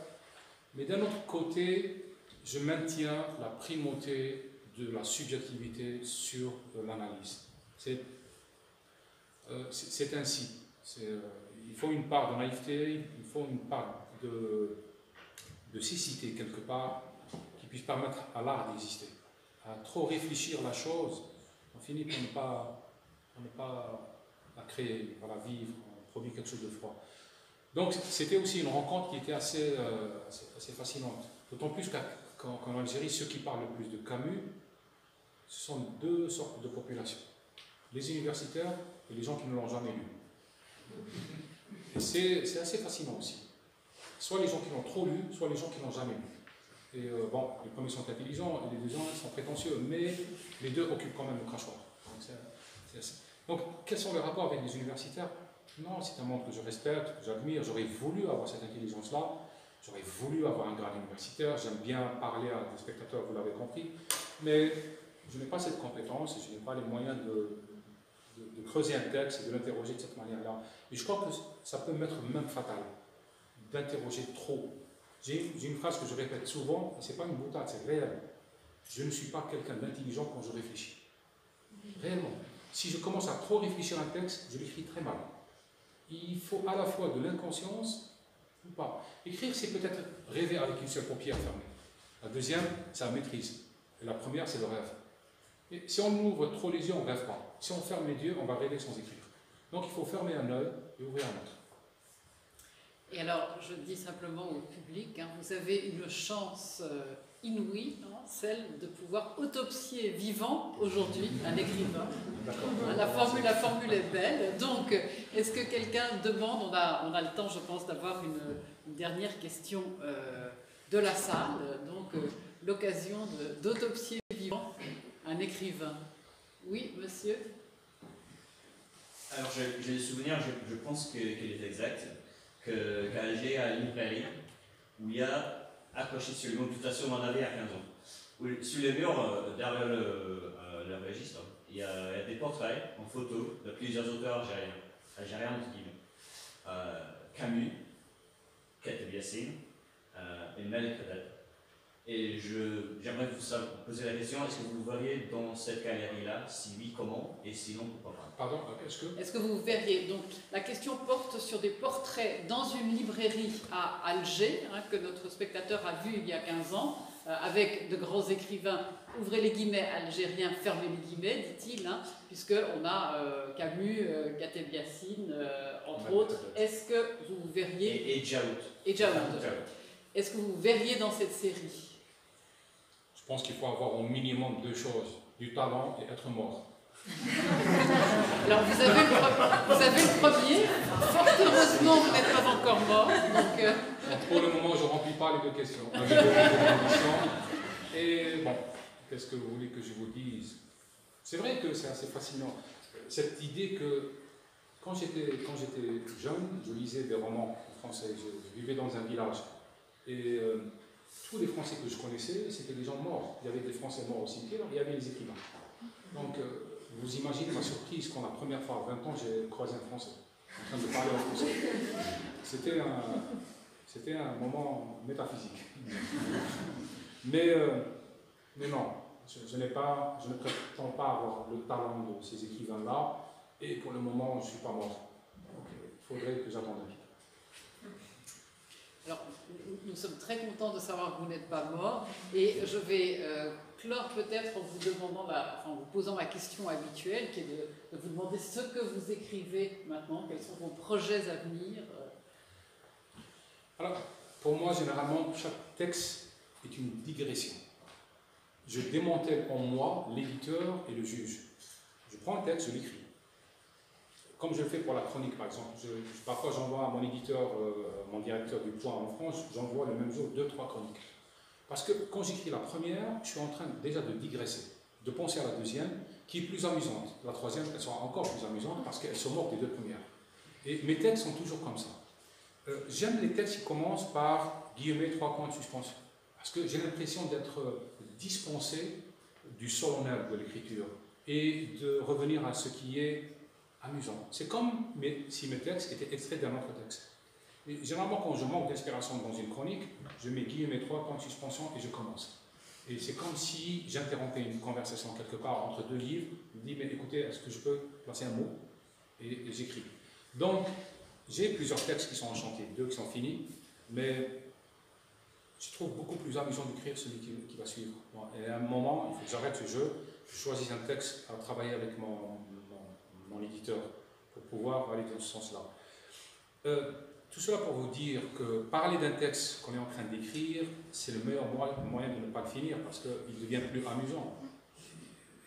Mais d'un autre côté, je maintiens la primauté de la subjectivité sur l'analyse. C'est ainsi. Il faut une part de naïveté, il faut une part de cécité quelque part qui puisse permettre à l'art d'exister. À trop réfléchir la chose, on finit par ne pas la créer, par la vivre, on produit quelque chose de froid. Donc c'était aussi une rencontre qui était assez fascinante. D'autant plus qu'en Algérie, ceux qui parlent le plus de Camus, ce sont deux sortes de populations. Les universitaires et les gens qui ne l'ont jamais lu. Et c'est assez fascinant aussi. Soit les gens qui l'ont trop lu, soit les gens qui ne l'ont jamais lu. Et les premiers sont intelligents et les deuxièmes sont prétentieux, mais les deux occupent quand même le crachoir. Donc quels sont les rapports avec les universitaires? Non, c'est un monde que je respecte, que j'admire. J'aurais voulu avoir cette intelligence-là. J'aurais voulu avoir un grade universitaire. J'aime bien parler à des spectateurs, vous l'avez compris. Mais je n'ai pas cette compétence et je n'ai pas les moyens de creuser un texte et de l'interroger de cette manière-là. Et je crois que ça peut m'être même fatal d'interroger trop. J'ai une phrase que je répète souvent, et ce n'est pas une boutade, c'est réel. Je ne suis pas quelqu'un d'intelligent quand je réfléchis. Réellement. Si je commence à trop réfléchir un texte, je l'écris très mal. Il faut à la fois de l'inconscience ou pas. Écrire, c'est peut-être rêver avec une seule paupière fermée. La deuxième, c'est la maîtrise. Et la première, c'est le rêve. Et si on ouvre trop les yeux, on ne rêve pas. Si on ferme les yeux, on va rêver sans écrire. Donc il faut fermer un œil et ouvrir un autre. Et alors, je dis simplement au public, vous avez une chance inouïe, celle de pouvoir autopsier vivant aujourd'hui un écrivain. La formule est belle. Donc, est-ce que quelqu'un demande, on a le temps, je pense, d'avoir une dernière question de la salle. Donc, l'occasion d'autopsier vivant un écrivain. Oui, monsieur? Alors, j'ai le souvenir, je pense qu'il est exact, qu'Alger a une librairie où il y a accroché sur le nom, de toute façon, on en avait à 15 ans. Oui, sur les murs, derrière le registre, il y a des portraits en photo de plusieurs auteurs algériens entre guillemets. Camus, Kateb Yassine et Malek Haddad. Et j'aimerais vous poser la question, est-ce que vous le verriez dans cette galerie-là? Si oui, comment? Et sinon, pourquoi pas? Pardon, Est-ce que vous verriez? Donc, la question porte sur des portraits dans une librairie à Alger, que notre spectateur a vu il y a 15 ans, avec de grands écrivains, ouvrez les guillemets, algériens, fermez les guillemets, dit-il, puisqu'on a Camus, Kateb Yassine, entre autres. Est-ce que vous verriez... Et Djaoud. Et Djaoud. Est-ce que vous verriez dans cette série? Je pense qu'il faut avoir au minimum 2 choses, du talent et être mort. Alors vous avez le premier, fort heureusement vous n'êtes pas encore mort. Donc, pour le moment je ne remplis pas les 2 questions. Les 2 conditions. Et bon, qu'est-ce que vous voulez que je vous dise? C'est vrai que c'est assez fascinant, cette idée que quand j'étais jeune, je lisais des romans français, je vivais dans un village. Et tous les Français que je connaissais, c'était des gens morts. Il y avait des Français morts au cimetière, il y avait les écrivains. Donc, vous imaginez ma surprise quand la première fois à 20 ans, j'ai croisé un Français, en train de parler en français. C'était un moment métaphysique. Mais non, je ne prétends pas avoir le talent de ces écrivains-là, et pour le moment, je ne suis pas mort. Donc, il faudrait que j'attende un peu. Alors, nous sommes très contents de savoir que vous n'êtes pas mort, et je vais clore peut-être en vous demandant, en vous posant ma question habituelle, qui est de vous demander ce que vous écrivez maintenant, quels sont vos projets à venir. Alors, pour moi, généralement, chaque texte est une digression. Je démantèle en moi l'éditeur et le juge. Je prends un texte, je l'écris. Comme je le fais pour la chronique, par exemple. Parfois, j'envoie à mon éditeur, mon directeur du Point en France, j'envoie le même jour 2-3 chroniques. Parce que quand j'écris la première, je suis en train déjà de digresser, de penser à la deuxième, qui est plus amusante. La troisième, elle sera encore plus amusante parce qu'elle se moque des 2 premières. Et mes textes sont toujours comme ça. J'aime les textes qui commencent par guillemets, 3 points de suspension. Parce que j'ai l'impression d'être dispensé du solennel de l'écriture et de revenir à ce qui est amusant. C'est comme si mes textes étaient extraits d'un autre texte. Et généralement, quand je manque d'inspiration dans une chronique, je mets guillemets, 3 points de suspension et je commence. Et c'est comme si j'interrompais une conversation quelque part entre 2 livres. Je me dis, mais écoutez, est-ce que je peux placer un mot? Et j'écris. Donc, j'ai plusieurs textes qui sont en chantier, 2 qui sont finis, mais je trouve beaucoup plus amusant d'écrire celui qui va suivre. Bon, et à un moment, il faut que j'arrête ce jeu, je choisis un texte à travailler avec mon éditeur pour pouvoir aller dans ce sens-là. Tout cela pour vous dire que parler d'un texte qu'on est en train d'écrire, c'est le meilleur moyen de ne pas le finir parce qu'il devient plus amusant.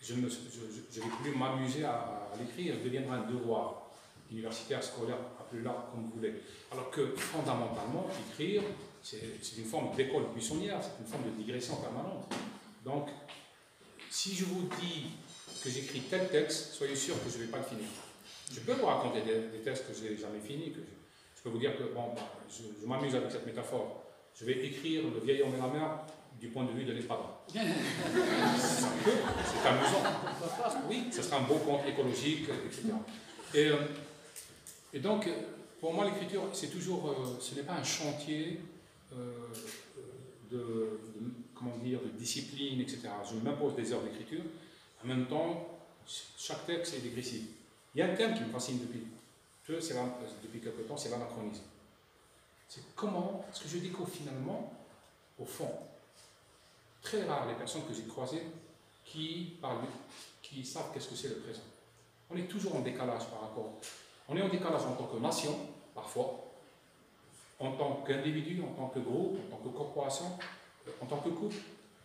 Je ne vais plus m'amuser à l'écrire, il deviendra un devoir universitaire, scolaire, appelez-la comme vous voulez. Alors que fondamentalement, écrire, c'est une forme d'école buissonnière, c'est une forme de digression permanente. Donc, si je vous dis que j'écris tel texte, soyez sûr que je ne vais pas le finir. Je peux vous raconter des textes que je n'ai jamais finis, je peux vous dire que bon, je m'amuse avec cette métaphore. Je vais écrire Le vieil homme et la mer du point de vue de l'espadon. C'est amusant. Oui, ce sera un beau conte écologique, etc. Et donc, pour moi, l'écriture, c'est toujours, ce n'est pas un chantier comment dire, de discipline, etc. Je m'impose des heures d'écriture. En même temps, chaque texte est dégressif. Il y a un thème qui me fascine depuis quelque temps, c'est l'anachronisme. C'est comment est-ce que je découvre finalement, au fond, très rare les personnes que j'ai croisées qui savent qu'est-ce que c'est le présent. On est toujours en décalage par rapport. On est en décalage en tant que nation, parfois, en tant qu'individu, en tant que groupe, en tant que corporation, en tant que couple.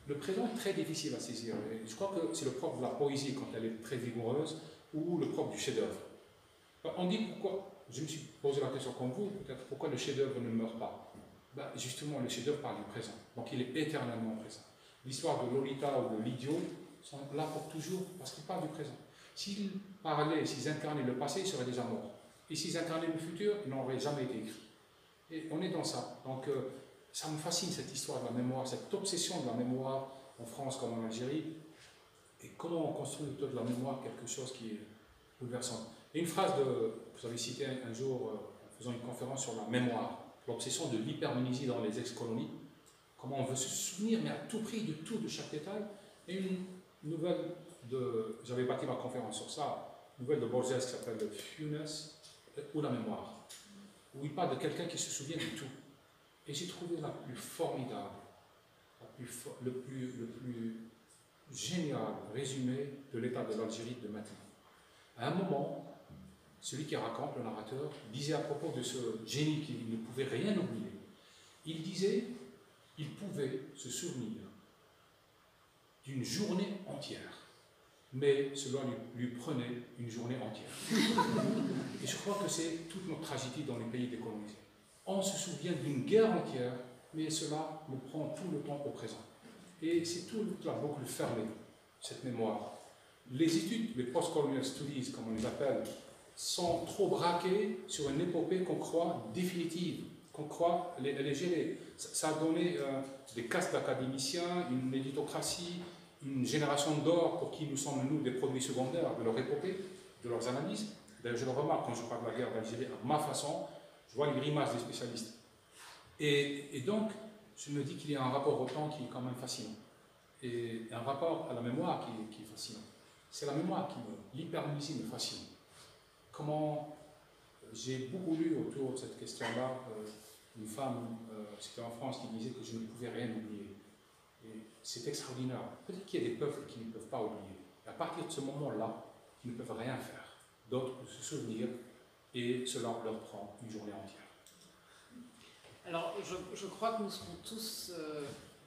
Le présent est très difficile à saisir. Et je crois que c'est le propre de la poésie quand elle est très vigoureuse, ou le propre du chef-d'œuvre. On dit pourquoi, je me suis posé la question comme vous, peut-être pourquoi le chef-d'œuvre ne meurt pas. Justement, le chef-d'œuvre parle du présent, donc il est éternellement présent. L'histoire de Lolita ou de l'idiot sont là pour toujours, parce qu'ils parlent du présent. S'ils parlaient, s'ils incarnaient le passé, ils seraient déjà morts. Et s'ils incarnaient le futur, ils n'auraient jamais été écrits. Et on est dans ça. Donc, ça me fascine cette histoire de la mémoire, cette obsession de la mémoire en France comme en Algérie, et comment on construit autour de la mémoire quelque chose qui est bouleversant. Et une phrase vous avez cité un jour, en faisant une conférence sur la mémoire, l'obsession de l'hypermnésie dans les ex-colonies, comment on veut se souvenir, mais à tout prix de tout, de chaque détail. Et une nouvelle j'avais bâti ma conférence sur ça, une nouvelle de Borges qui s'appelle le Fewness ou la mémoire, où il parle de quelqu'un qui se souvient de tout. Et j'ai trouvé la plus formidable, le plus génial résumé de l'état de l'Algérie de maintenant. À un moment, celui qui raconte, le narrateur, disait à propos de ce génie qui ne pouvait rien oublier, il disait qu'il pouvait se souvenir d'une journée entière, mais cela lui prenait une journée entière. Et je crois que c'est toute notre tragédie dans les pays décolonisés. On se souvient d'une guerre entière, mais cela nous prend tout le temps au présent. Et c'est toute la boucle fermée, cette mémoire. Les études, les post-colonial studies, comme on les appelle, sont trop braquées sur une épopée qu'on croit définitive, qu'on croit légère. Ça a donné des castes d'académiciens, une méritocratie, une génération d'or pour qui nous sommes, nous, des produits secondaires de leur épopée, de leurs analyses. D'ailleurs, je le remarque quand je parle de la guerre d'Algérie, à ma façon, je vois les grimaces des spécialistes. Et donc, je me dis qu'il y a un rapport au temps qui est quand même fascinant. Et un rapport à la mémoire qui est fascinant. C'est la mémoire l'hypermnésie me fascine. Comment j'ai beaucoup lu autour de cette question-là, une femme, c'était en France, qui disait que je ne pouvais rien oublier. Et c'est extraordinaire. Peut-être qu'il y a des peuples qui ne peuvent pas oublier. Et à partir de ce moment-là, ils ne peuvent rien faire. D'autres peuvent se souvenir et cela leur prend une journée entière. Alors, je crois que nous serons tous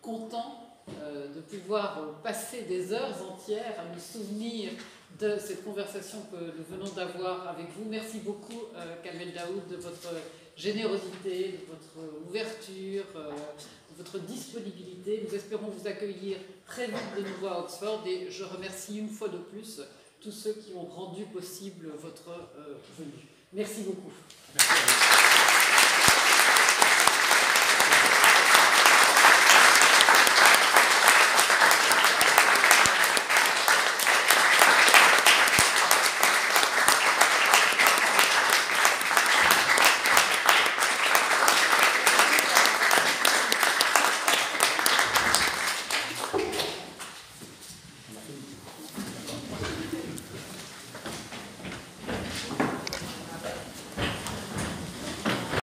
contents de pouvoir passer des heures entières à nous souvenir de cette conversation que nous venons d'avoir avec vous. Merci beaucoup, Kamel Daoud, de votre générosité, de votre ouverture, de votre disponibilité. Nous espérons vous accueillir très vite de nouveau à Oxford et je remercie une fois de plus tous ceux qui ont rendu possible votre venue. Merci beaucoup. Merci à vous.